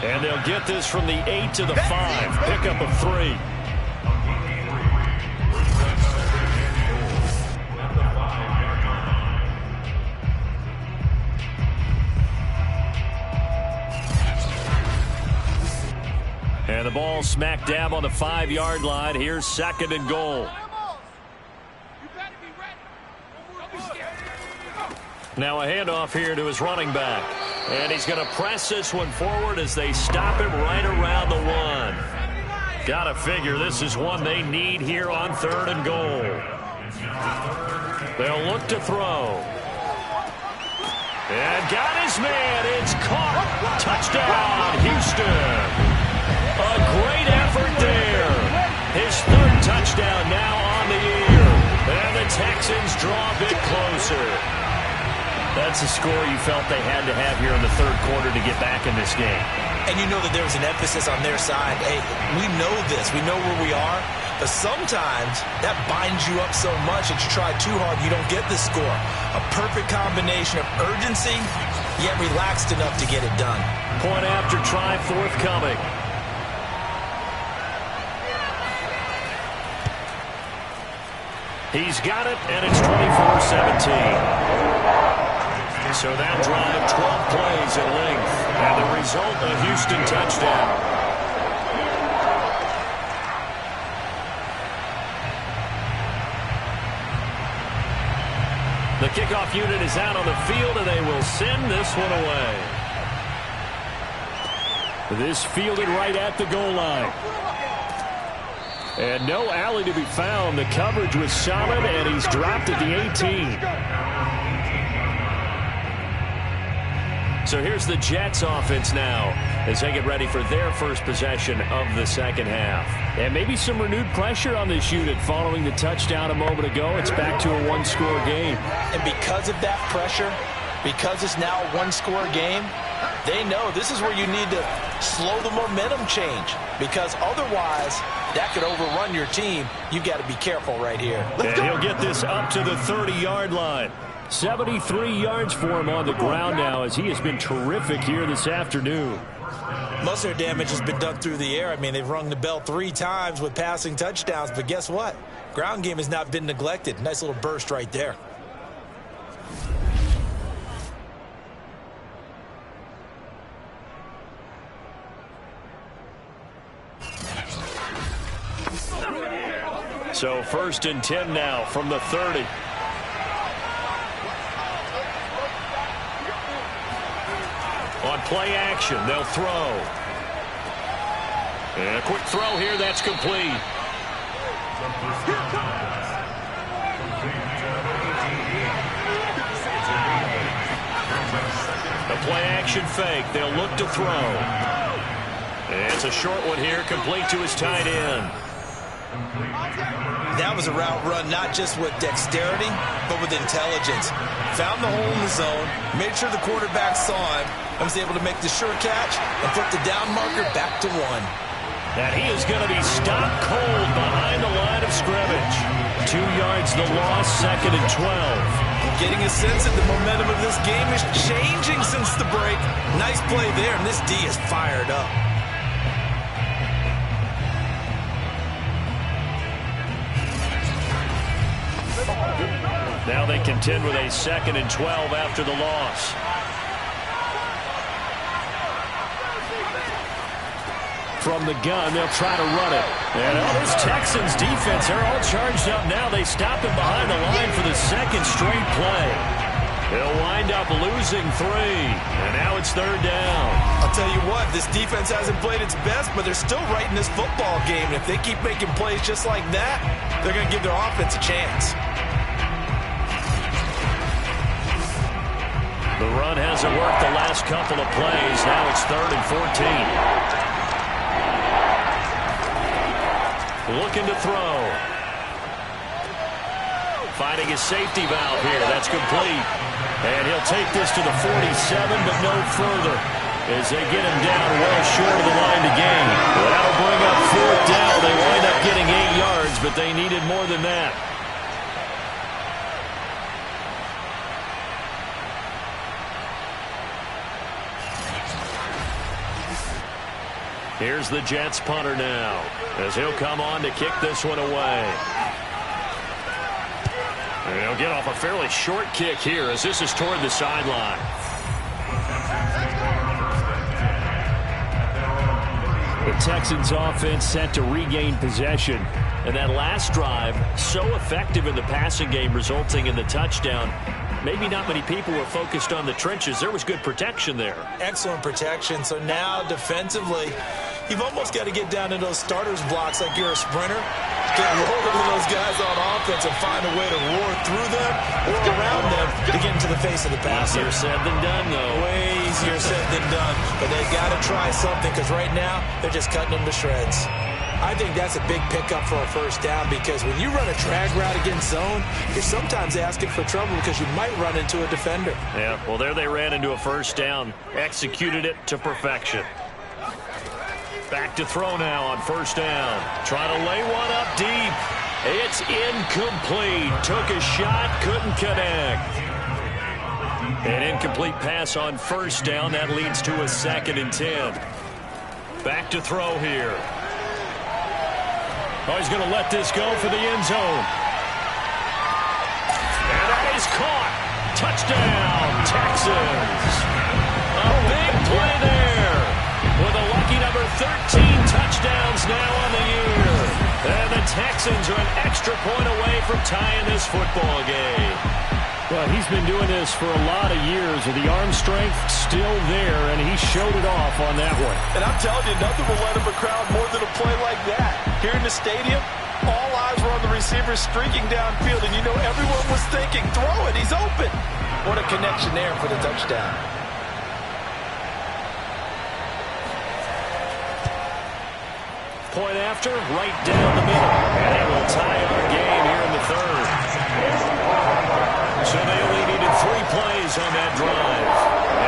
And they'll get this from the 8 to the 5. Pickup of 3. And the ball smack dab on the 5-yard line. Here's 2nd and goal. Now a handoff here to his running back. And he's going to press this one forward as they stop him right around the 1. Got to figure this is one they need here on 3rd and goal. They'll look to throw. And got his man. It's caught. Touchdown, Houston. A great effort there. His 3rd touchdown now on the year. And the Texans draw a bit closer. That's a score you felt they had to have here in the 3rd quarter to get back in this game. And you know that there was an emphasis on their side. Hey, we know this. We know where we are. But sometimes that binds you up so much that you try too hard, you don't get the score. A perfect combination of urgency, yet relaxed enough to get it done. Point after try forthcoming. He's got it, and it's 24-17. So that drive, 12 plays in length, and the result, a Houston touchdown. The kickoff unit is out on the field, and they will send this one away. This fielded right at the goal line. And no alley to be found. The coverage was solid, and he's dropped at the 18. So here's the Jets offense now as they get ready for their first possession of the second half. And maybe some renewed pressure on this unit following the touchdown a moment ago. It's back to a one-score game. And because of that pressure, because it's now a one-score game, they know this is where you need to slow the momentum change, because otherwise that could overrun your team. You've got to be careful right here. And he'll get this up to the 30-yard line. 73 yards for him on the ground now, as he has been terrific here this afternoon. Most of their damage has been done through the air. I mean, they've rung the bell 3 times with passing touchdowns, but guess what? Ground game has not been neglected. Nice little burst right there. So 1st and 10 now from the 30. On play action, they'll throw. And a quick throw here, that's complete. A play action fake, they'll look to throw. And it's a short one here, complete to his tight end. That was a route run not just with dexterity, but with intelligence. Found the hole in the zone, made sure the quarterback saw him, and was able to make the sure catch and put the down marker back to 1. And he is going to be stopped cold behind the line of scrimmage. 2 yards the loss, 2nd and 12. Getting a sense that the momentum of this game is changing since the break. Nice play there, and this D is fired up. Now they contend with a 2nd and 12 after the loss. From the gun, they'll try to run it. And this Texans defense, they're all charged up now. They stop him behind the line for the 2nd straight play. They'll wind up losing 3. And now it's 3rd down. I'll tell you what, this defense hasn't played its best, but they're still right in this football game. And if they keep making plays just like that, they're going to give their offense a chance. The run hasn't worked the last couple of plays. Now it's 3rd and 14. Looking to throw. Finding his safety valve here. That's complete. And he'll take this to the 47, but no further, as they get him down well short of the line to gain. Well, that'll bring up 4th down. They wind up getting 8 yards, but they needed more than that. Here's the Jets punter now, as he'll come on to kick this one away. And he'll get off a fairly short kick here, as this is toward the sideline. The Texans offense set to regain possession. And that last drive, so effective in the passing game, resulting in the touchdown. Maybe not many people were focused on the trenches. There was good protection there. Excellent protection. So now defensively, you've almost got to get down to those starters blocks like you're a sprinter. Get rolled into those guys on offense and find a way to roar through them or around them to get into the face of the passer. Easier said than done, though. Way easier said than done. But they've got to try something, because right now they're just cutting them to shreds. I think that's a big pickup for a 1st down, because when you run a drag route against zone, you're sometimes asking for trouble because you might run into a defender. Yeah, well, there they ran into a 1st down. Executed it to perfection. Back to throw now on 1st down. Trying to lay one up deep. It's incomplete. Took a shot, couldn't connect. An incomplete pass on 1st down. That leads to a 2nd and 10. Back to throw here. Oh, he's going to let this go for the end zone. And that is caught. Touchdown, Texans. A big play there. With a lucky number 13 touchdowns now on the year. And the Texans are an extra point away from tying this football game. Well, he's been doing this for a lot of years with the arm strength still there, and he showed it off on that one. And I'm telling you, nothing will let him a crowd more than a play like that. Here in the stadium, all eyes were on the receiver streaking downfield, and you know everyone was thinking, throw it, he's open. What a connection there for the touchdown. Point after, right down the middle. And it will tie our game here in the third. So they only needed 3 plays on that drive.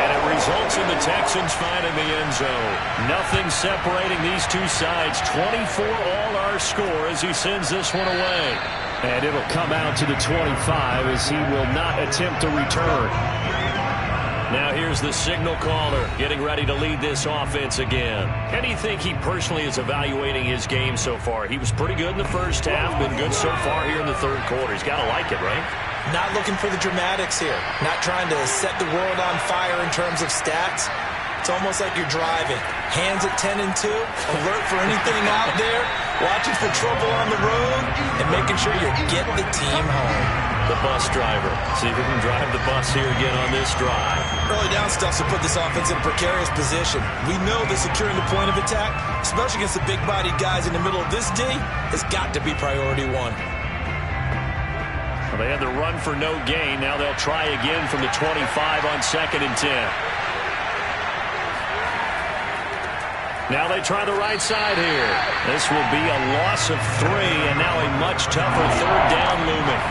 And it results in the Texans finding the end zone. Nothing separating these two sides. 24 all our score as he sends this one away. And it'll come out to the 25 as he will not attempt to return. Now here's the signal caller getting ready to lead this offense again. How do you think he personally is evaluating his game so far? He was pretty good in the first half, been good so far here in the third quarter. He's got to like it, right? Not looking for the dramatics here. Not trying to set the world on fire in terms of stats. It's almost like you're driving. Hands at 10 and 2, alert for anything out there, watching for trouble on the road, and making sure you get the team home. The bus driver. See if he can drive the bus here again on this drive. Early down stuff to put this offense in a precarious position. We know that securing the point of attack, especially against the big-bodied guys in the middle of this D, has got to be priority one. Well, they had the run for no gain. Now they'll try again from the 25 on 2nd and 10. Now they try the right side here. This will be a loss of 3, and now a much tougher third down looming.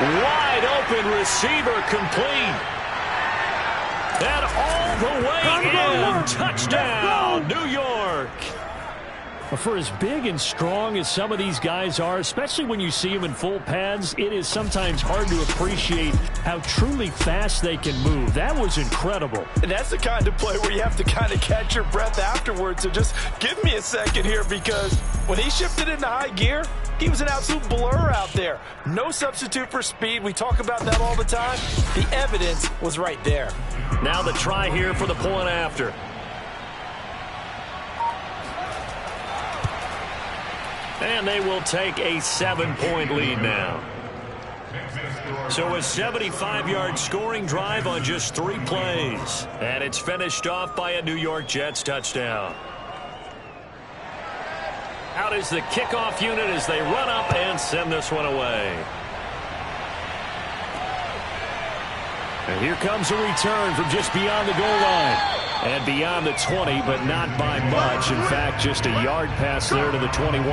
Wide open receiver complete. And all the way in. Touchdown, New York. For as big and strong as some of these guys are, especially when you see them in full pads, it is sometimes hard to appreciate how truly fast they can move. That was incredible. And that's the kind of play where you have to kind of catch your breath afterwards. So just give me a second here, because when he shifted into high gear, he was an absolute blur out there. No substitute for speed. We talk about that all the time. The evidence was right there. Now the try here for the point after. And they will take a 7-point lead now. So a 75-yard scoring drive on just 3 plays. And it's finished off by a New York Jets touchdown. Out is the kickoff unit as they run up and send this one away. And here comes a return from just beyond the goal line. And beyond the 20, but not by much. In fact, just a yard pass there to the 21.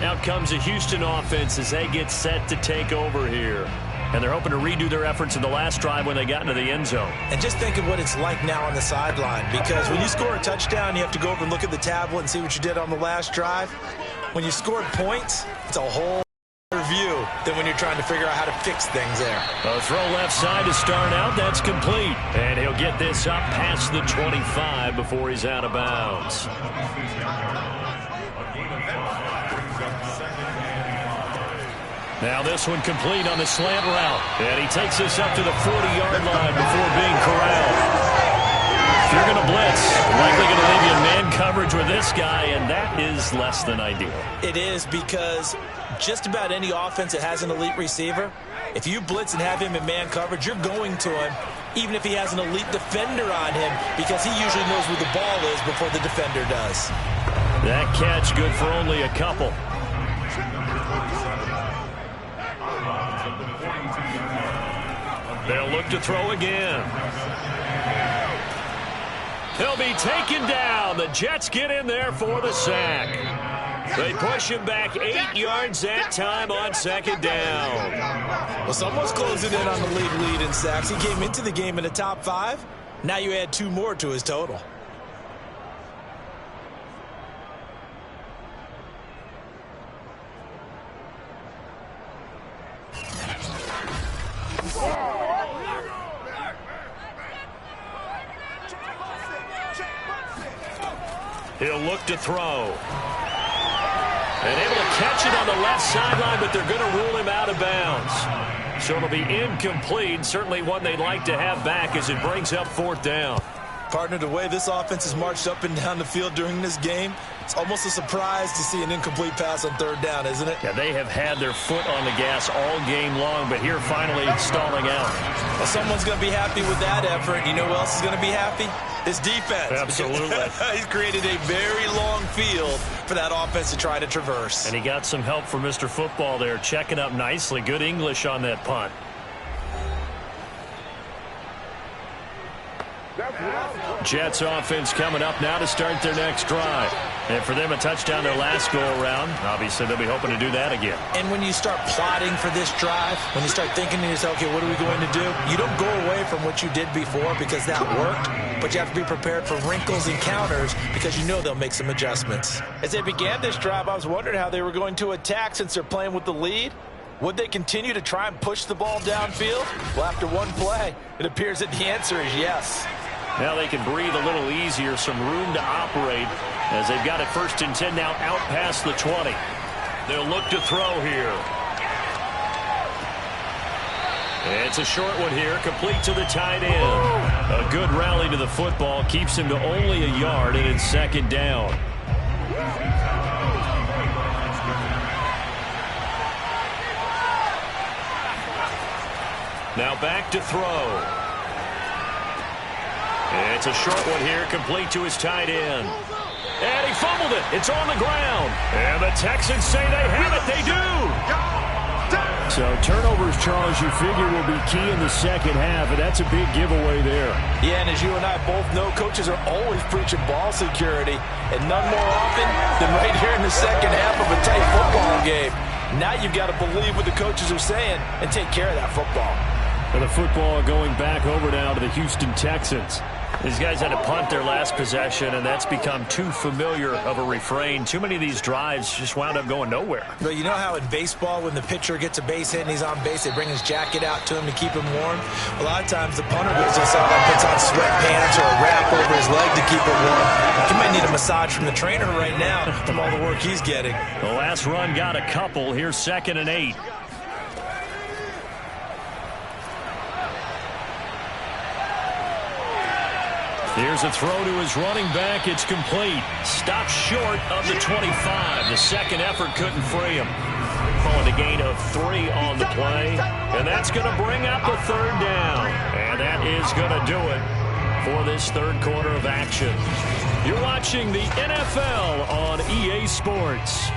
Out comes the Houston offense as they get set to take over here. And they're hoping to redo their efforts in the last drive when they got into the end zone. And just think of what it's like now on the sideline, because when you score a touchdown, you have to go over and look at the tablet and see what you did on the last drive. When you scored points, it's a whole view than when you're trying to figure out how to fix things there. A throw left side to start out. That's complete. And he'll get this up past the 25 before he's out of bounds. Now this one complete on the slant route. And he takes this up to the 40-yard line before being corralled. If you're going to blitz, likely going to leave you in man coverage with this guy, and that is less than ideal. It is, because just about any offense that has an elite receiver, if you blitz and have him in man coverage, you're going to him, even if he has an elite defender on him, because he usually knows where the ball is before the defender does. That catch good for only a couple. They'll look to throw again. He'll be taken down. The Jets get in there for the sack. They push him back 8 yards that time on 2nd down. Well, someone's closing in on the lead in sacks. He came into the game in the top 5. Now you add 2 more to his total. He'll look to throw. And able to catch it on the left sideline, but they're going to rule him out of bounds. So it'll be incomplete. Certainly one they'd like to have back as it brings up 4th down. Partner, the way this offense has marched up and down the field during this game, it's almost a surprise to see an incomplete pass on 3rd down, isn't it? Yeah, they have had their foot on the gas all game long, but here finally stalling out. Well, someone's going to be happy with that effort. You know who else is going to be happy? His defense. Absolutely. He's created a very long field for that offense to try to traverse. And he got some help from Mr. Football there, checking up nicely. Good English on that punt. Jets offense coming up now to start their next drive. And for them, a touchdown their last go-around. Obviously, they'll be hoping to do that again. And when you start plotting for this drive, when you start thinking to yourself, okay, what are we going to do? You don't go away from what you did before because that worked, but you have to be prepared for wrinkles and counters because you know they'll make some adjustments. As they began this drive, I was wondering how they were going to attack since they're playing with the lead. Would they continue to try and push the ball downfield? Well, after one play, it appears that the answer is yes. Now they can breathe a little easier, some room to operate as they've got it 1st and 10 now out past the 20. They'll look to throw here. It's a short one here, complete to the tight end. A good rally to the football, keeps him to only a yard, and it's 2nd down. Now back to throw. It's a short one here, complete to his tight end. And he fumbled it. It's on the ground. And the Texans say they have it. They do. So turnovers, Charles, you figure will be key in the second half, and that's a big giveaway there. Yeah, and as you and I both know, coaches are always preaching ball security, and none more often than right here in the second half of a tight football game. Now you've got to believe what the coaches are saying and take care of that football. And the football going back over now to the Houston Texans. These guys had to punt their last possession, and that's become too familiar of a refrain. Too many of these drives just wound up going nowhere. But you know how in baseball, when the pitcher gets a base hit and he's on base, they bring his jacket out to him to keep him warm? A lot of times the punter goes outside and puts on sweatpants or a wrap over his leg to keep him warm. He might need a massage from the trainer right now from all the work he's getting. The last run got a couple. Here's 2nd and 8. Here's a throw to his running back. It's complete. Stopped short of the 25. The second effort couldn't free him. Calling a gain of 3 on the play. And that's going to bring up a 3rd down. And that is going to do it for this 3rd quarter of action. You're watching the NFL on EA Sports.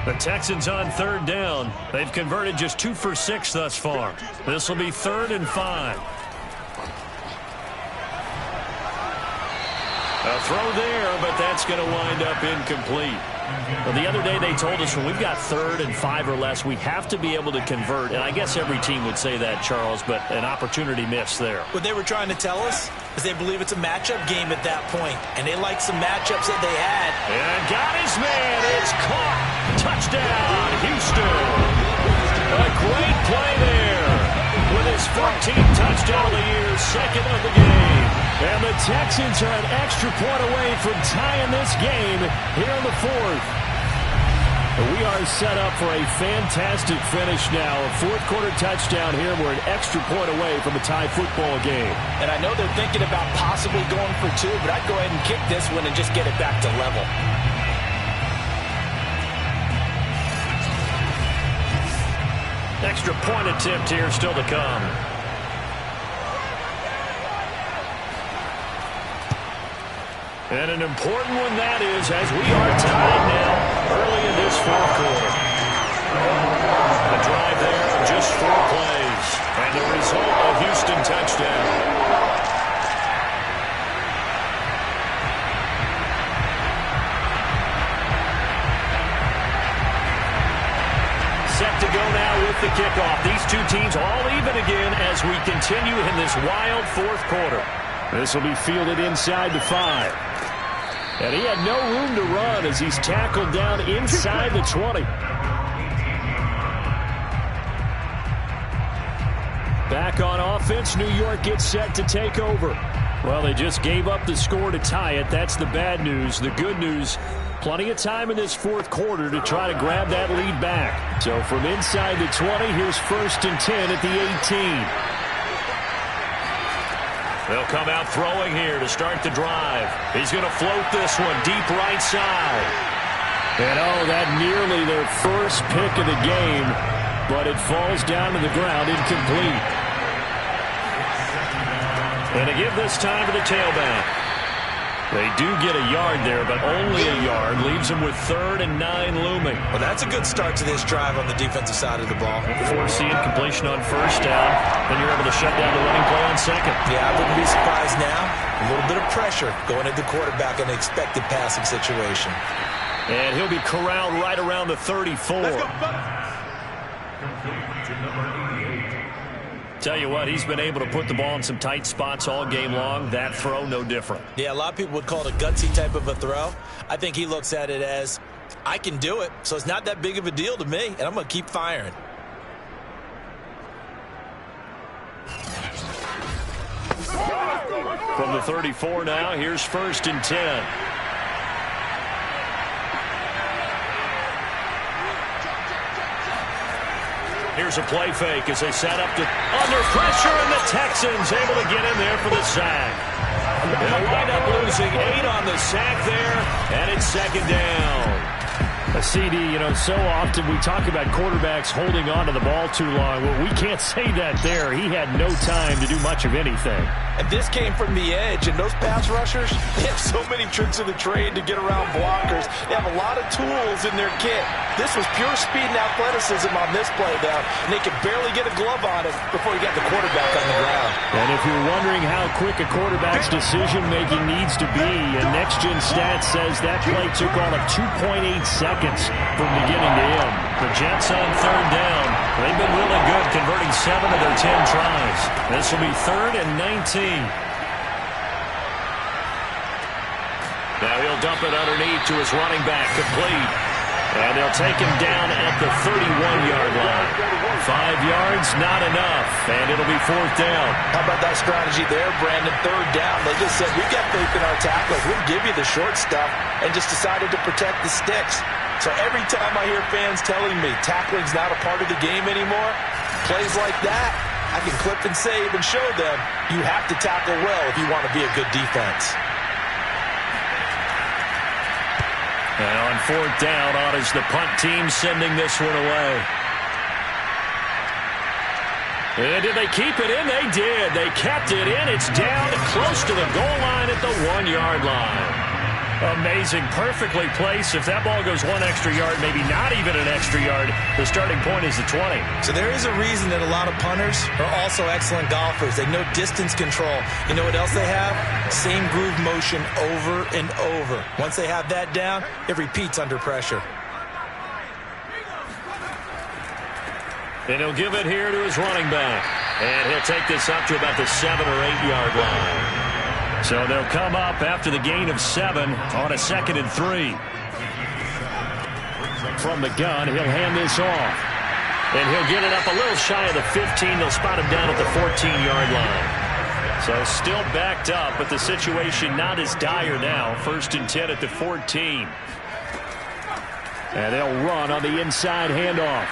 The Texans on 3rd down. They've converted just 2 for 6 thus far. This will be 3rd and 5. A throw there, but that's going to wind up incomplete. Well, the other day they told us when we've got 3rd and 5 or less, we have to be able to convert. And I guess every team would say that, Charles, but an opportunity missed there. What they were trying to tell us is they believe it's a matchup game at that point, and they like some matchups that they had. And got his man. It's caught. Touchdown, Houston. A great play there with his 14th touchdown of the year, 2nd of the game. And the Texans are an extra point away from tying this game here in the 4th. We are set up for a fantastic finish now. A 4th quarter touchdown here. We're an extra point away from a tie football game. And I know they're thinking about possibly going for 2, but I'd go ahead and kick this one and just get it back to level. Extra point attempt here still to come. And an important one that is, as we are tied now early in this 4th quarter. The drive there, just 4 plays. And the result, a Houston touchdown. Set to go now with the kickoff. These two teams all even again as we continue in this wild 4th quarter. This will be fielded inside the 5. And he had no room to run as he's tackled down inside the 20. Back on offense, New York gets set to take over. Well, they just gave up the score to tie it. That's the bad news. The good news, plenty of time in this fourth quarter to try to grab that lead back. So from inside the 20, here's 1st and 10 at the 18. They'll come out throwing here to start the drive. He's going to float this one deep right side. And that nearly their first pick of the game, but it falls down to the ground incomplete. And to give this time to the tailback. They do get a yard there, but only a yard. Leaves them with 3rd and 9 looming. Well, that's a good start to this drive on the defensive side of the ball. Forcing completion on 1st down. Then you're able to shut down the running play on 2nd. Yeah, I wouldn't be surprised now. A little bit of pressure going at the quarterback in an expected passing situation. And he'll be corralled right around the 34. Let's go, to number 88. Tell you what, he's been able to put the ball in some tight spots all game long. That throw, no different. Yeah, a lot of people would call it a gutsy type of a throw. I think he looks at it as, I can do it, so it's not that big of a deal to me, and I'm going to keep firing. From the 34 now, here's 1st and 10. Here's a play fake as they set up under pressure, and the Texans able to get in there for the sack. They'll wind up losing 8 on the sack there, and it's 2nd down. A CD, so often we talk about quarterbacks holding on to the ball too long. Well, we can't say that there. He had no time to do much of anything. And this came from the edge, and those pass rushers, they have so many tricks of the trade to get around blockers. They have a lot of tools in their kit. This was pure speed and athleticism on this play down, and they could barely get a glove on it before he got the quarterback on the ground. And if you're wondering how quick a quarterback's decision-making needs to be, Next Gen Stats says that play took all of 2.8 seconds from beginning to end. The Jets on 3rd down. They've been really good, converting 7 of their 10 tries. This will be 3rd and 19. Now he'll dump it underneath to his running back, complete. And they'll take him down at the 31-yard line. 5 yards, not enough, and it'll be 4th down. How about that strategy there, Brandon? 3rd down. They just said, we've got faith in our tacklers. We'll give you the short stuff, and just decided to protect the sticks. So every time I hear fans telling me tackling's not a part of the game anymore, plays like that, I can clip and save and show them you have to tackle well if you want to be a good defense. And on 4th down, on is the punt team sending this one away. And did they keep it in? They did. They kept it in. It's down close to the goal line at the 1-yard line. Amazing. Perfectly placed. If that ball goes 1 extra yard, maybe not even an extra yard, the starting point is the 20. So there is a reason that a lot of punters are also excellent golfers. They know distance control. You know what else they have? Same groove motion over and over. Once they have that down, it repeats under pressure. And he'll give it here to his running back. And he'll take this up to about the 7 or 8 yard line. So they'll come up after the gain of 7 on a 2nd and 3. From the gun, he'll hand this off. And he'll get it up a little shy of the 15. They'll spot him down at the 14-yard line. So still backed up, but the situation not as dire now. 1st and 10 at the 14. And they'll run on the inside handoff.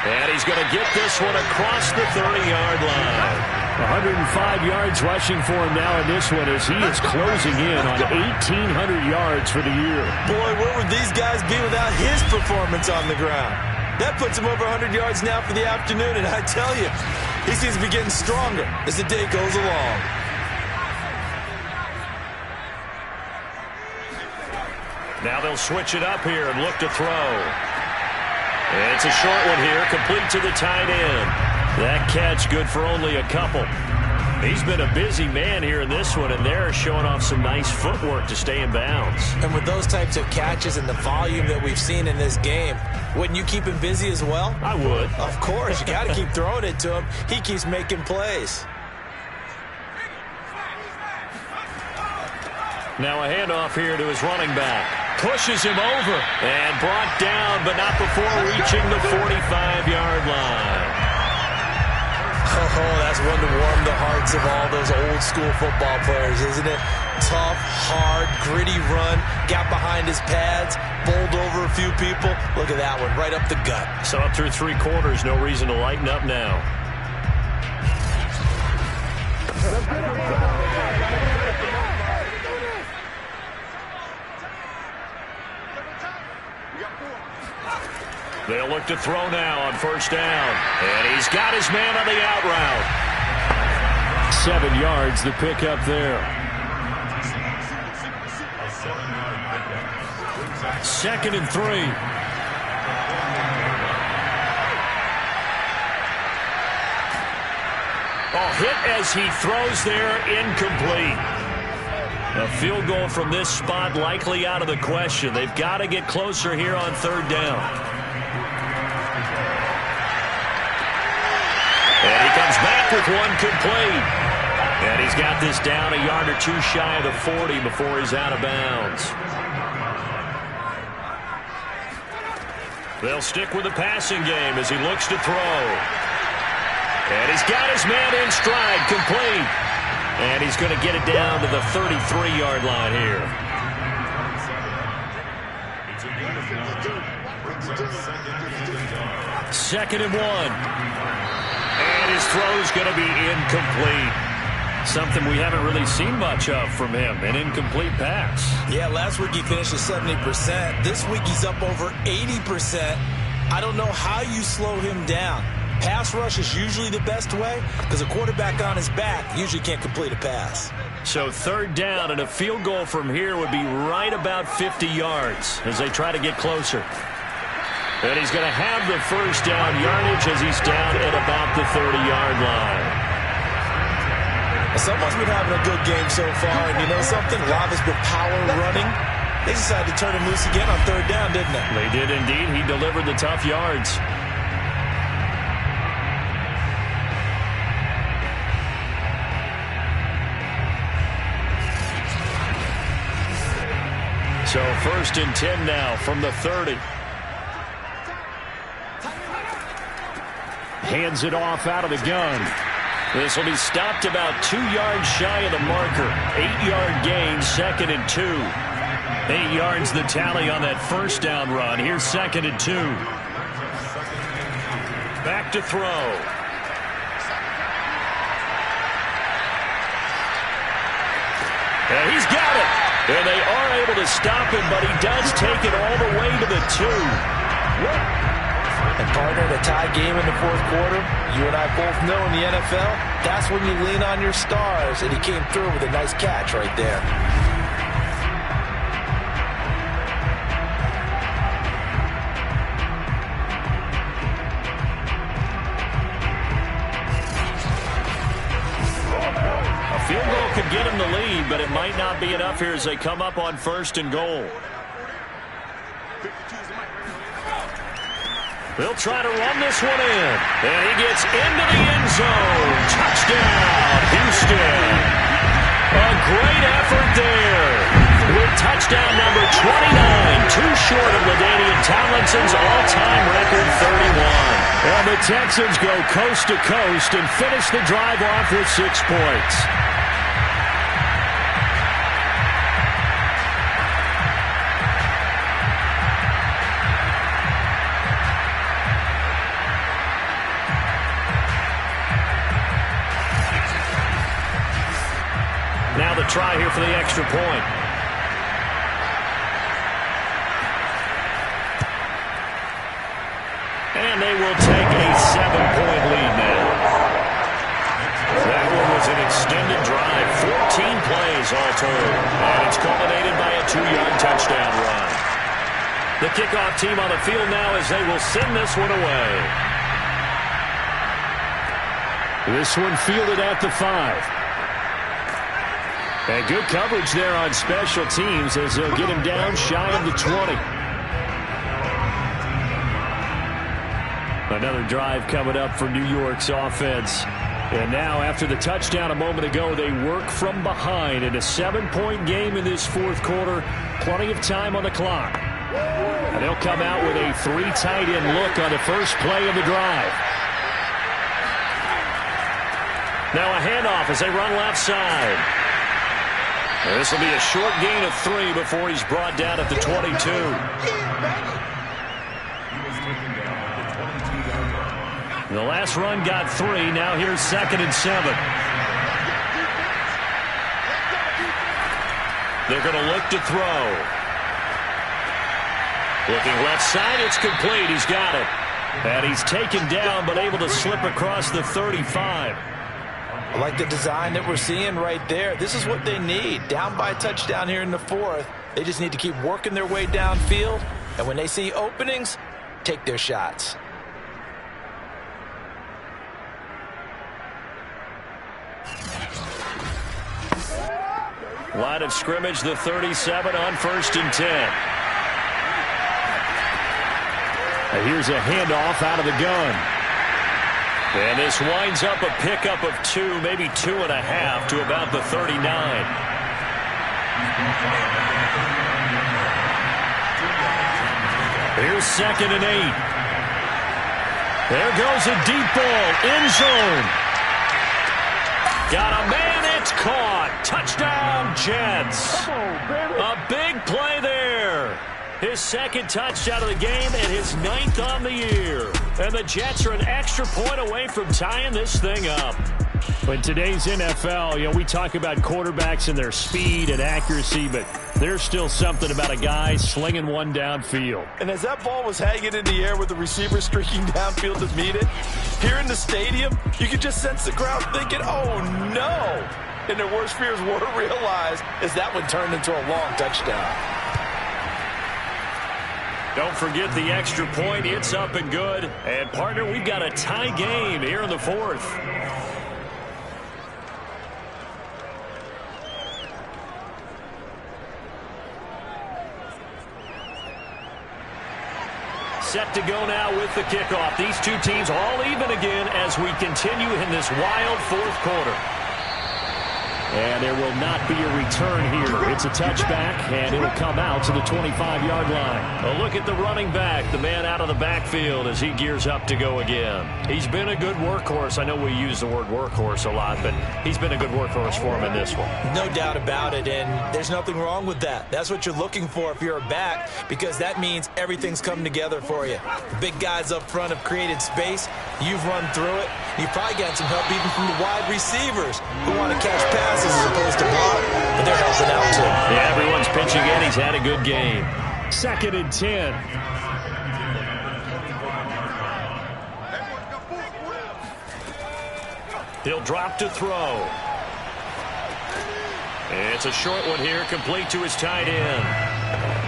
And he's going to get this one across the 30-yard line. 105 yards rushing for him now in this one as he is closing in on 1,800 yards for the year. Boy, where would these guys be without his performance on the ground? That puts him over 100 yards now for the afternoon, and I tell you, he seems to be getting stronger as the day goes along. Now they'll switch it up here and look to throw. And it's a short one here, complete to the tight end. That catch good for only a couple. He's been a busy man here in this one, and they're showing off some nice footwork to stay in bounds. And with those types of catches and the volume that we've seen in this game, wouldn't you keep him busy as well? I would. Of course, you got to keep throwing it to him. He keeps making plays. Now a handoff here to his running back. Pushes him over and brought down, but not before reaching the 45-yard line. Oh, that's one to warm the hearts of all those old school football players, isn't it? Tough, hard, gritty run, got behind his pads, bowled over a few people. Look at that one, right up the gut. So up through 3 quarters, no reason to lighten up now. They'll look to throw now on first down. And he's got his man on the out route. 7 yards, the pickup there. 2nd and 3. Oh, hit as he throws there, incomplete. A field goal from this spot likely out of the question. They've got to get closer here on 3rd down. And he comes back with one complete. And he's got this down a yard or 2 shy of the 40 before he's out of bounds. They'll stick with the passing game as he looks to throw. And he's got his man in stride, complete. And he's going to get it down to the 33-yard line here. 2nd and 1. And his throw's going to be incomplete. Something we haven't really seen much of from him, an incomplete pass. Yeah, last week he finished at 70%. This week he's up over 80%. I don't know how you slow him down. Pass rush is usually the best way because a quarterback on his back usually can't complete a pass. So 3rd down and a field goal from here would be right about 50 yards as they try to get closer. And he's going to have the first down yardage as he's down at about the 30-yard line. Someone's been having a good game so far, and you know something? Rob has been power running. They decided to turn him loose again on 3rd down, didn't they? They did indeed. He delivered the tough yards. So 1st and 10 now from the 30. Hands it off out of the gun. This will be stopped about 2 yards shy of the marker. 8-yard gain, 2nd and 2. 8 yards the tally on that first down run. Here's 2nd and 2. Back to throw. And he's got it. And they are able to stop him, but he does take it all the way to the 2. And partner, in a tie game in the 4th quarter, you and I both know in the NFL, that's when you lean on your stars, and he came through with a nice catch right there. A field goal could get him the lead, but it might not be enough here as they come up on 1st and goal. They'll try to run this one in. And he gets into the end zone. Touchdown, Houston. A great effort there. With touchdown number 29, too short of LaDainian Tomlinson's all-time record 31. And the Texans go coast to coast and finish the drive off with 6 points. Now the try here for the extra point. And they will take a 7-point lead now. That one was an extended drive. 14 plays all told. And it's culminated by a 2-yard touchdown run. The kickoff team on the field now as they will send this one away. This one fielded at the 5. And good coverage there on special teams as they'll get him down shy of the 20. Another drive coming up for New York's offense. And now after the touchdown a moment ago, they work from behind in a 7-point game in this 4th quarter. Plenty of time on the clock. And they'll come out with a 3 tight end look on the first play of the drive. Now a handoff as they run left side. This will be a short gain of 3 before he's brought down at the 22. The last run got 3. Now here's 2nd and 7. They're going to look to throw. Looking left side, it's complete. He's got it. And he's taken down, but able to slip across the 35. I like the design that we're seeing right there. This is what they need. Down by a touchdown here in the 4th. They just need to keep working their way downfield. And when they see openings, take their shots. Line of scrimmage, the 37 on 1st and 10. And here's a handoff out of the gun. And this winds up a pickup of 2, maybe 2.5 to about the 39. Here's 2nd and 8. There goes a deep ball, end zone. Got a man, it's caught. Touchdown, Jets. A big play there. His 2nd touchdown of the game and his 9th on the year. And the Jets are an extra point away from tying this thing up. In today's NFL, we talk about quarterbacks and their speed and accuracy, but there's still something about a guy slinging one downfield. And as that ball was hanging in the air with the receiver streaking downfield to meet it, here in the stadium, you could just sense the crowd thinking, oh, no. And their worst fears were realized as that one turned into a long touchdown. Don't forget the extra point. It's up and good. And, partner, we've got a tie game here in the 4th. Set to go now with the kickoff. These two teams all even again as we continue in this wild 4th quarter. And there will not be a return here. It's a touchback, and it'll come out to the 25-yard line. A look at the running back, the man out of the backfield as he gears up to go again. He's been a good workhorse. I know we use the word workhorse a lot, but he's been a good workhorse for him in this one. No doubt about it, and there's nothing wrong with that. That's what you're looking for if you're a back, because that means everything's come together for you. The big guys up front have created space. You've run through it. You've probably gotten some help even from the wide receivers who want to catch passes as opposed to block, but they're helping out too. Yeah, everyone's pitching in. He's had a good game. 2nd and 10. He'll drop to throw. It's a short one here, complete to his tight end.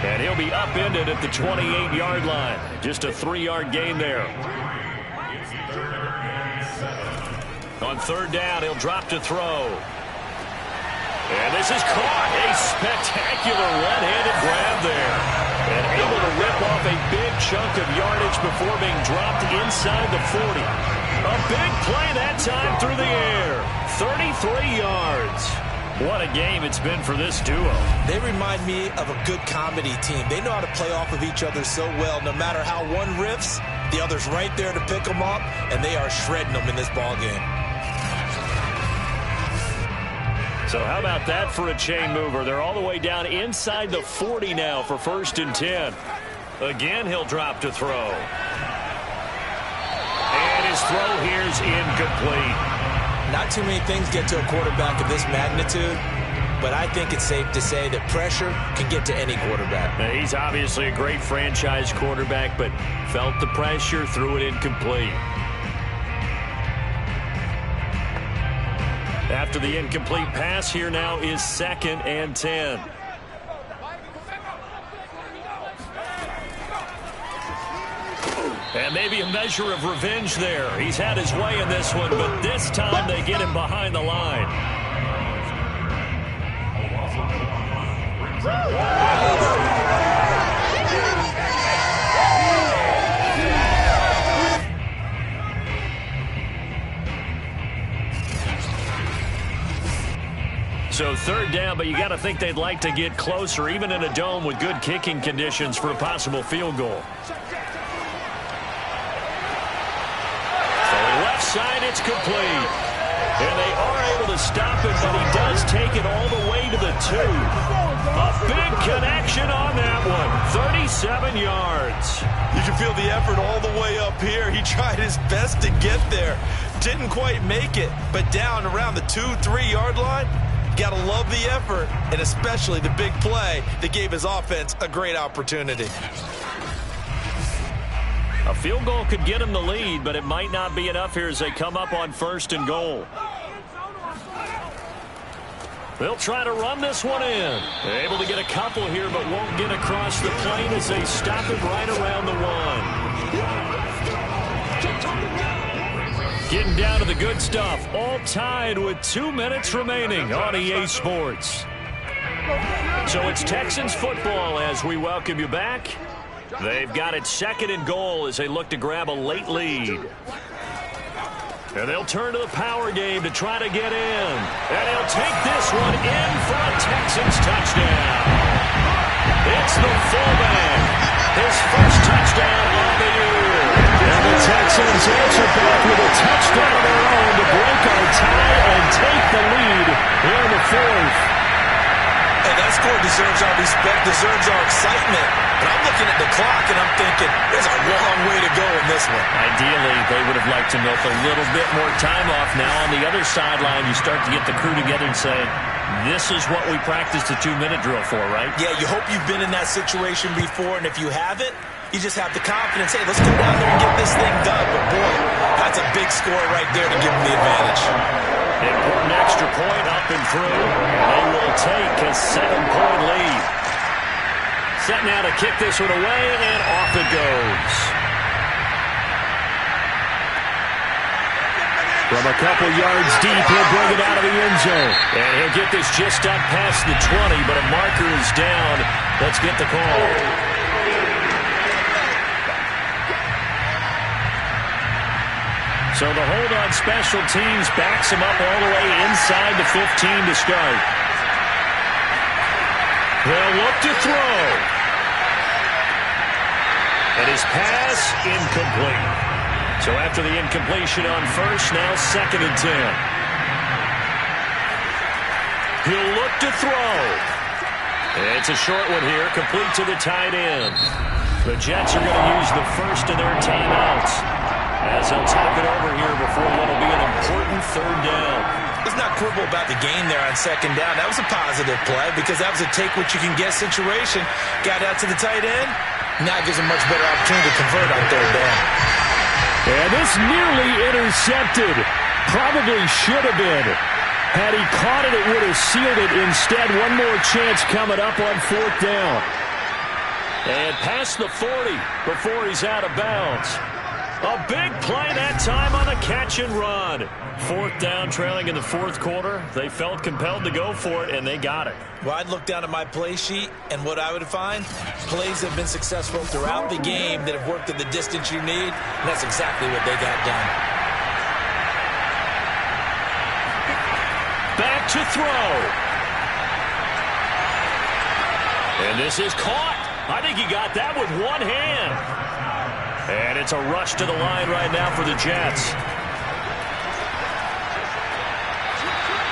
And he'll be upended at the 28-yard line. Just a 3-yard gain there. On 3rd down, he'll drop to throw. And this is caught. A spectacular one-handed grab there. And able to rip off a big chunk of yardage before being dropped inside the 40. A big play that time through the air. 33 yards. What a game it's been for this duo. They remind me of a good comedy team. They know how to play off of each other so well. No matter how one riffs, the other's right there to pick them up, and they are shredding them in this ball game. So how about that for a chain mover? They're all the way down inside the 40 now for 1st and 10. Again, he'll drop to throw. And his throw here's incomplete. Not too many things get to a quarterback of this magnitude, but I think it's safe to say that pressure can get to any quarterback. Now, he's obviously a great franchise quarterback, but felt the pressure, threw it incomplete. After the incomplete pass, here now is 2nd and 10. And maybe a measure of revenge there. He's had his way in this one, but this time they get him behind the line. So 3rd down, but you got to think they'd like to get closer, even in a dome with good kicking conditions for a possible field goal. So left side, it's complete. And they are able to stop it, but he does take it all the way to the 2. A big connection on that one. 37 yards. You can feel the effort all the way up here. He tried his best to get there. Didn't quite make it, but down around the 2-3 yard line, got to love the effort, and especially the big play that gave his offense a great opportunity. A field goal could get him the lead, but it might not be enough here as they come up on 1st and goal. They'll try to run this one in. They're able to get a couple here, but won't get across the plane as they stop it right around the 1. Getting down to the good stuff. All tied with 2 minutes remaining on EA Sports. So it's Texans football as we welcome you back. They've got it 2nd and goal as they look to grab a late lead. And they'll turn to the power game to try to get in. And he'll take this one in for a Texans touchdown. It's the fullback. His first touchdown of the year. And the Texans answer back with a touchdown of their own to break our tie and take the lead in the 4th. And that score deserves our respect, deserves our excitement. But I'm looking at the clock, and I'm thinking, there's a long way to go in this one. Ideally, they would have liked to milk a little bit more time off. Now, on the other sideline, you start to get the crew together and say, this is what we practiced the 2-minute drill for, right? Yeah, you hope you've been in that situation before, and if you haven't, you just have the confidence, hey, let's go down there and get this thing done. But, boy, that's a big score right there to give them the advantage. Important extra point up and through. They will take a 7-point lead. Set now to kick this one away, and off it goes. From a couple yards deep, he'll bring it out of the end zone. And he'll get this just up past the 20, but a marker is down. Let's get the call. So the hold on special teams backs him up all the way inside the 15 to start. They'll look to throw. And his pass incomplete. So after the incompletion on first, now 2nd and 10. He'll look to throw. It's a short one here, complete to the tight end. The Jets are going to use the first of their timeouts as they'll talk it over here before what will be an important 3rd down. Let's not quibble about the game there on 2nd down. That was a positive play because that was a take-what-you-can-get situation. Got out to the tight end. Now it gives him a much better opportunity to convert on 3rd down. And this nearly intercepted. Probably should have been. Had he caught it, it would have sealed it. Instead, one more chance coming up on 4th down. And past the 40 before he's out of bounds. A big play that time on a catch and run. 4th down, trailing in the 4th quarter. They felt compelled to go for it, and they got it. Well, I'd look down at my play sheet, and what I would find, plays have been successful throughout the game that have worked at the distance you need, and that's exactly what they got done. Back to throw. And this is caught. I think he got that with one hand. And it's a rush to the line right now for the Jets.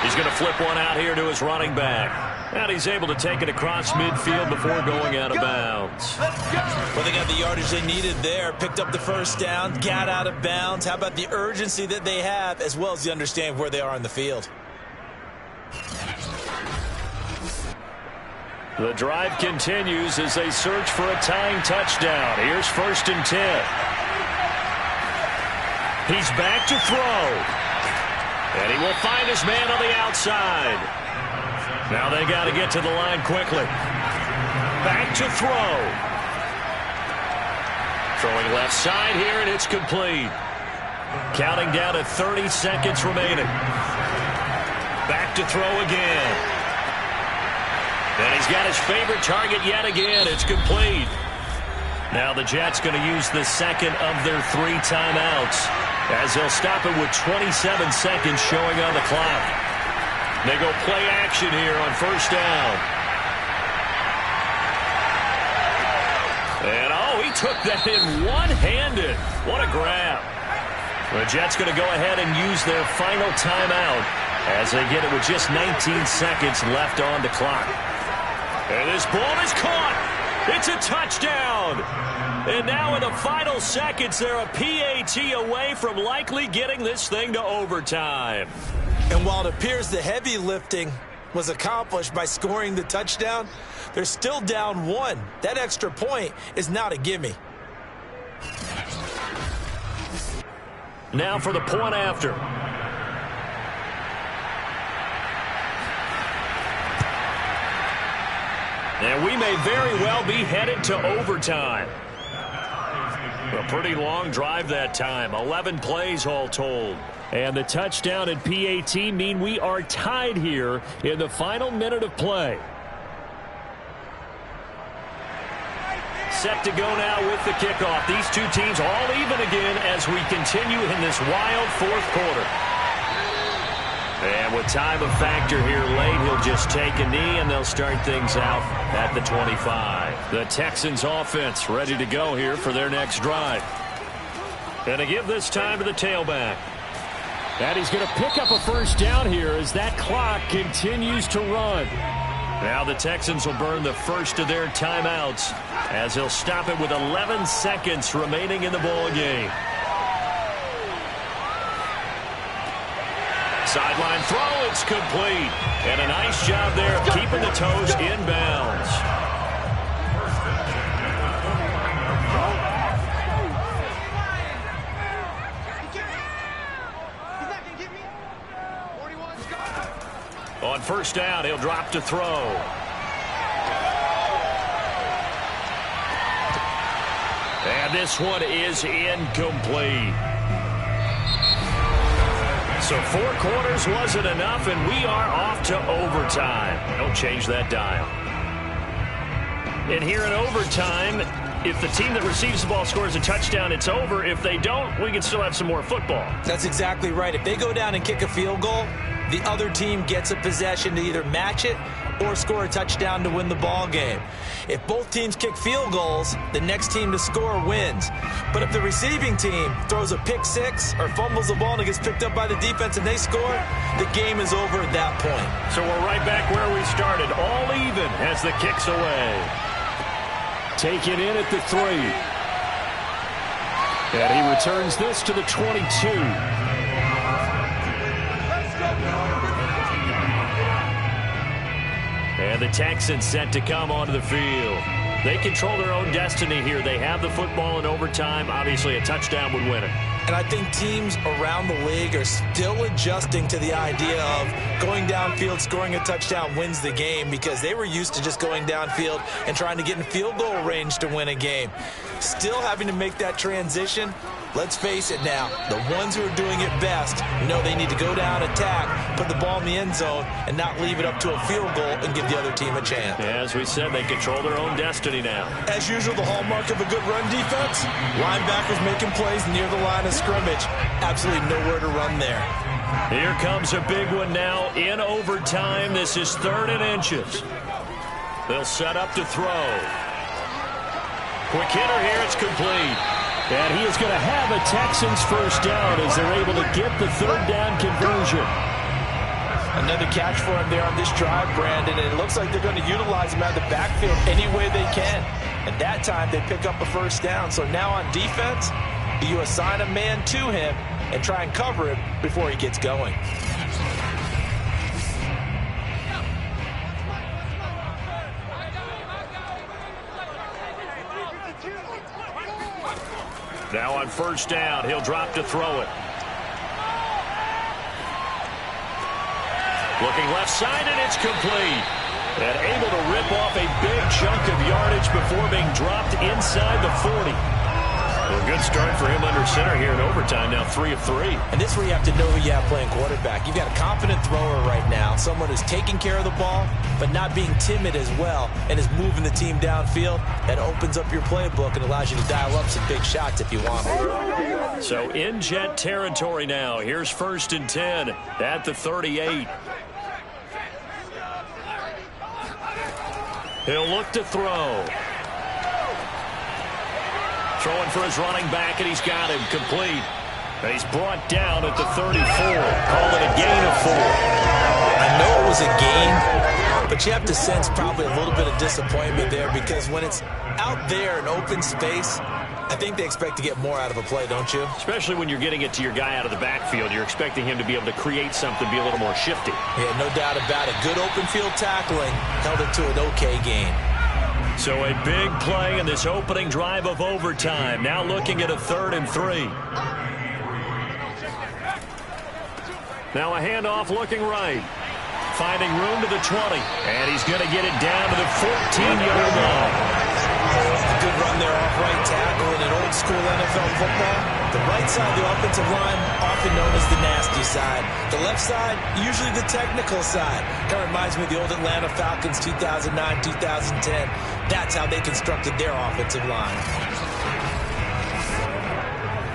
He's going to flip one out here to his running back. And he's able to take it across midfield before going out of bounds. Well, they got the yardage they needed there. Picked up the 1st down, got out of bounds. How about the urgency that they have as well as the understanding where they are on the field? The drive continues as they search for a tying touchdown. Here's 1st and 10. He's back to throw. And he will find his man on the outside. Now they got to get to the line quickly. Back to throw. Throwing left side here, and it's complete. Counting down to 30 seconds remaining. Back to throw again. And he's got his favorite target yet again. It's complete. Now the Jets going to use the 2nd of their 3 timeouts as they'll stop it with 27 seconds showing on the clock. They go play action here on 1st down. And, oh, he took that in one-handed. What a grab. The Jets going to go ahead and use their final timeout as they get it with just 19 seconds left on the clock. And this ball is caught. It's a touchdown. And now in the final seconds, they're a PAT away from likely getting this thing to overtime. And while it appears the heavy lifting was accomplished by scoring the touchdown, they're still down 1. That extra point is not a gimme. Now for the point after. And we may very well be headed to overtime. A pretty long drive that time. 11 plays all told. And the touchdown and PAT mean we are tied here in the final minute of play. Set to go now with the kickoff. These two teams all even again as we continue in this wild fourth quarter. And with time of factor here late, he'll just take a knee and they'll start things out at the 25. The Texans offense ready to go here for their next drive. And to give this time to the tailback. And he's going to pick up a first down here as that clock continues to run. Now the Texans will burn the first of their timeouts as he'll stop it with 11 seconds remaining in the ball game. Sideline throw, it's complete. And a nice job there of keeping the toes in bounds. On first down, he'll drop to throw. And this one is incomplete. So 4 quarters wasn't enough, and we are off to overtime. Don't change that dial. And here in overtime, if the team that receives the ball scores a touchdown, it's over. If they don't, we can still have some more football. That's exactly right. If they go down and kick a field goal, the other team gets a possession to either match it or score a touchdown to win the ball game. If both teams kick field goals, the next team to score wins. But if the receiving team throws a pick six or fumbles the ball and it gets picked up by the defense and they score, the game is over at that point. So we're right back where we started, all even as the kick's away. Taken in at the 3. And he returns this to the 22. And the Texans set to come onto the field. They control their own destiny here. They have the football in overtime. Obviously, a touchdown would win it. And I think teams around the league are still adjusting to the idea of going downfield, scoring a touchdown wins the game, because they were used to just going downfield and trying to get in field goal range to win a game. Still having to make that transition. Let's face it now, the ones who are doing it best know they need to go down, attack, put the ball in the end zone, and not leave it up to a field goal and give the other team a chance. Yeah, as we said, they control their own destiny now. As usual, the hallmark of a good run defense, linebackers making plays near the line of scrimmage. Absolutely nowhere to run there. Here comes a big one now in overtime. This is 3rd and inches. They'll set up to throw. Quick hitter here, it's complete. And he is going to have a Texans first down as they're able to get the 3rd down conversion. Another catch for him there on this drive, Brandon, and it looks like they're going to utilize him out of the backfield any way they can. And that time they pick up a first down. So now on defense, you assign a man to him and try and cover him before he gets going. Now on first down, he'll drop to throw it. Looking left side, and it's complete. And able to rip off a big chunk of yardage before being dropped inside the 40. Well, good start for him under center here in overtime, now 3 of 3. And this is where you have to know who you have playing quarterback. You've got a confident thrower right now, someone who's taking care of the ball, but not being timid as well, and is moving the team downfield. That opens up your playbook and allows you to dial up some big shots if you want them. So in Jet territory now. Here's 1st and 10 at the 38. He'll look to throw. Throwing for his running back, and he's got him complete. And he's brought down at the 34. Call it a gain of 4. I know it was a gain, but you have to sense probably a little bit of disappointment there because when it's out there in open space, I think they expect to get more out of a play, don't you? Especially when you're getting it to your guy out of the backfield. You're expecting him to be able to create something, be a little more shifty. Yeah, no doubt about it. Good open field tackling held it to an okay gain. So a big play in this opening drive of overtime. Now looking at a 3rd and 3. Now a handoff looking right. Finding room to the 20. And he's going to get it down to the 14-yard line. A good run there off right tackle in an old school NFL football. The right side of the offensive line, often known as the nasty side. The left side, usually the technical side. Kind of reminds me of the old Atlanta Falcons 2009, 2010. That's how they constructed their offensive line.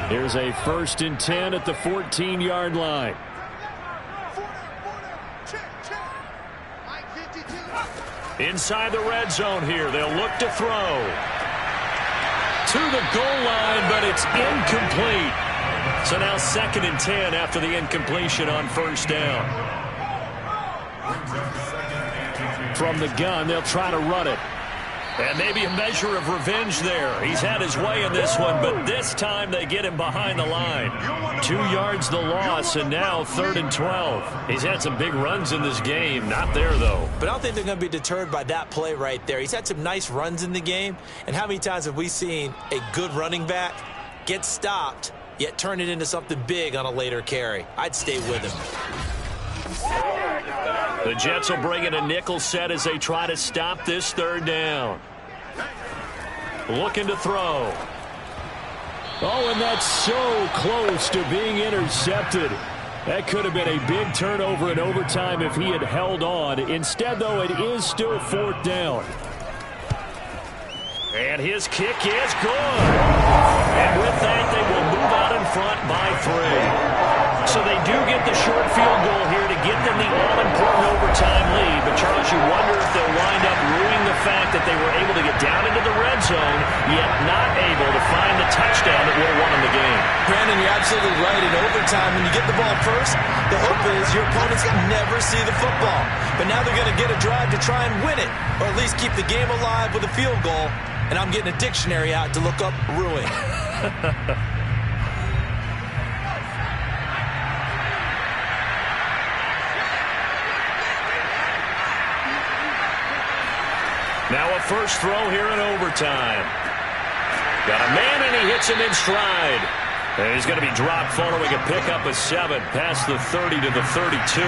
Here's a 1st and 10 at the 14-yard line. Inside the red zone here. They'll look to throw. To the goal line, but it's incomplete. So now 2nd and 10 after the incompletion on 1st down. From the gun, they'll try to run it. And maybe a measure of revenge there. He's had his way in this one, but this time they get him behind the line. 2 yards the loss, and now 3rd and 12. He's had some big runs in this game. Not there, though. But I don't think they're going to be deterred by that play right there. He's had some nice runs in the game. And how many times have we seen a good running back get stopped, yet turn it into something big on a later carry? I'd stay with him. The Jets will bring in a nickel set as they try to stop this 3rd down. Looking to throw. Oh, and that's so close to being intercepted. That could have been a big turnover in overtime if he had held on. Instead, though, it is still 4th down. And his kick is good. And with that, they will move out in front by 3. So they do get the short field goal here to get them the all-important overtime lead. But, Charles, you wonder if they'll wind up ruining the fact that they were able to get down into the red zone, yet not able to find the touchdown that would have won them the game. Brandon, you're absolutely right. In overtime, when you get the ball first, the hope is your opponents never see the football. But now they're going to get a drive to try and win it, or at least keep the game alive with a field goal. And I'm getting a dictionary out to look up ruin. Now a first throw here in overtime. Got a man, and he hits him in stride. And he's going to be dropped following a pickup of 7 past the 30 to the 32.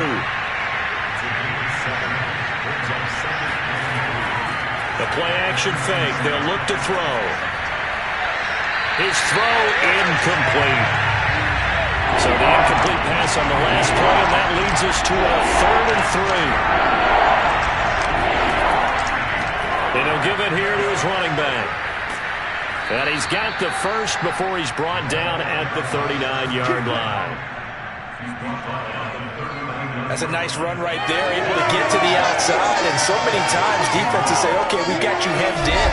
The play-action fake. They'll look to throw. His throw incomplete. So the incomplete pass on the last play, and that leads us to a 3rd and 3. And he'll give it here to his running back. And he's got the first before he's brought down at the 39-yard line. That's a nice run right there, able to get to the outside. And so many times defenses say, okay, we've got you hemmed in.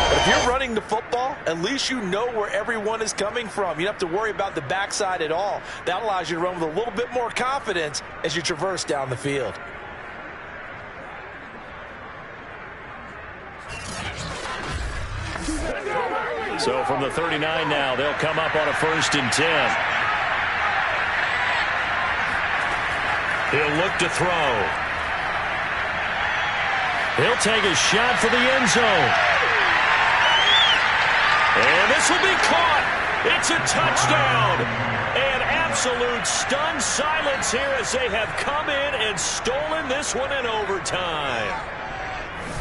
But if you're running the football, at least you know where everyone is coming from. You don't have to worry about the backside at all. That allows you to run with a little bit more confidence as you traverse down the field. So from the 39 now, they'll come up on a 1st and 10. He'll look to throw. He'll take a shot for the end zone. And this will be caught. It's a touchdown. An absolute stunned silence here as they have come in and stolen this one in overtime.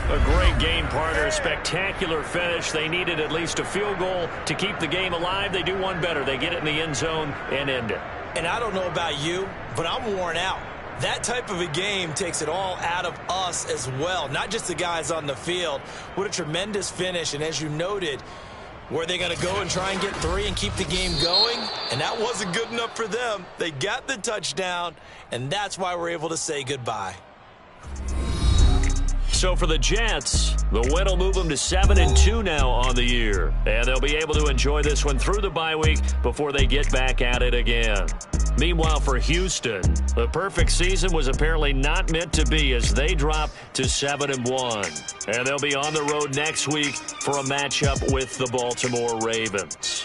A great game, partner. A spectacular finish. They needed at least a field goal to keep the game alive. They do one better. They get it in the end zone and end it. And I don't know about you, but I'm worn out. That type of a game takes it all out of us as well, not just the guys on the field. What a tremendous finish. And as you noted, were they going to go and try and get 3 and keep the game going? And that wasn't good enough for them. They got the touchdown, and that's why we're able to say goodbye. So for the Jets, the win will move them to 7-2 now on the year. And they'll be able to enjoy this one through the bye week before they get back at it again. Meanwhile, for Houston, the perfect season was apparently not meant to be as they drop to 7-1. And they'll be on the road next week for a matchup with the Baltimore Ravens.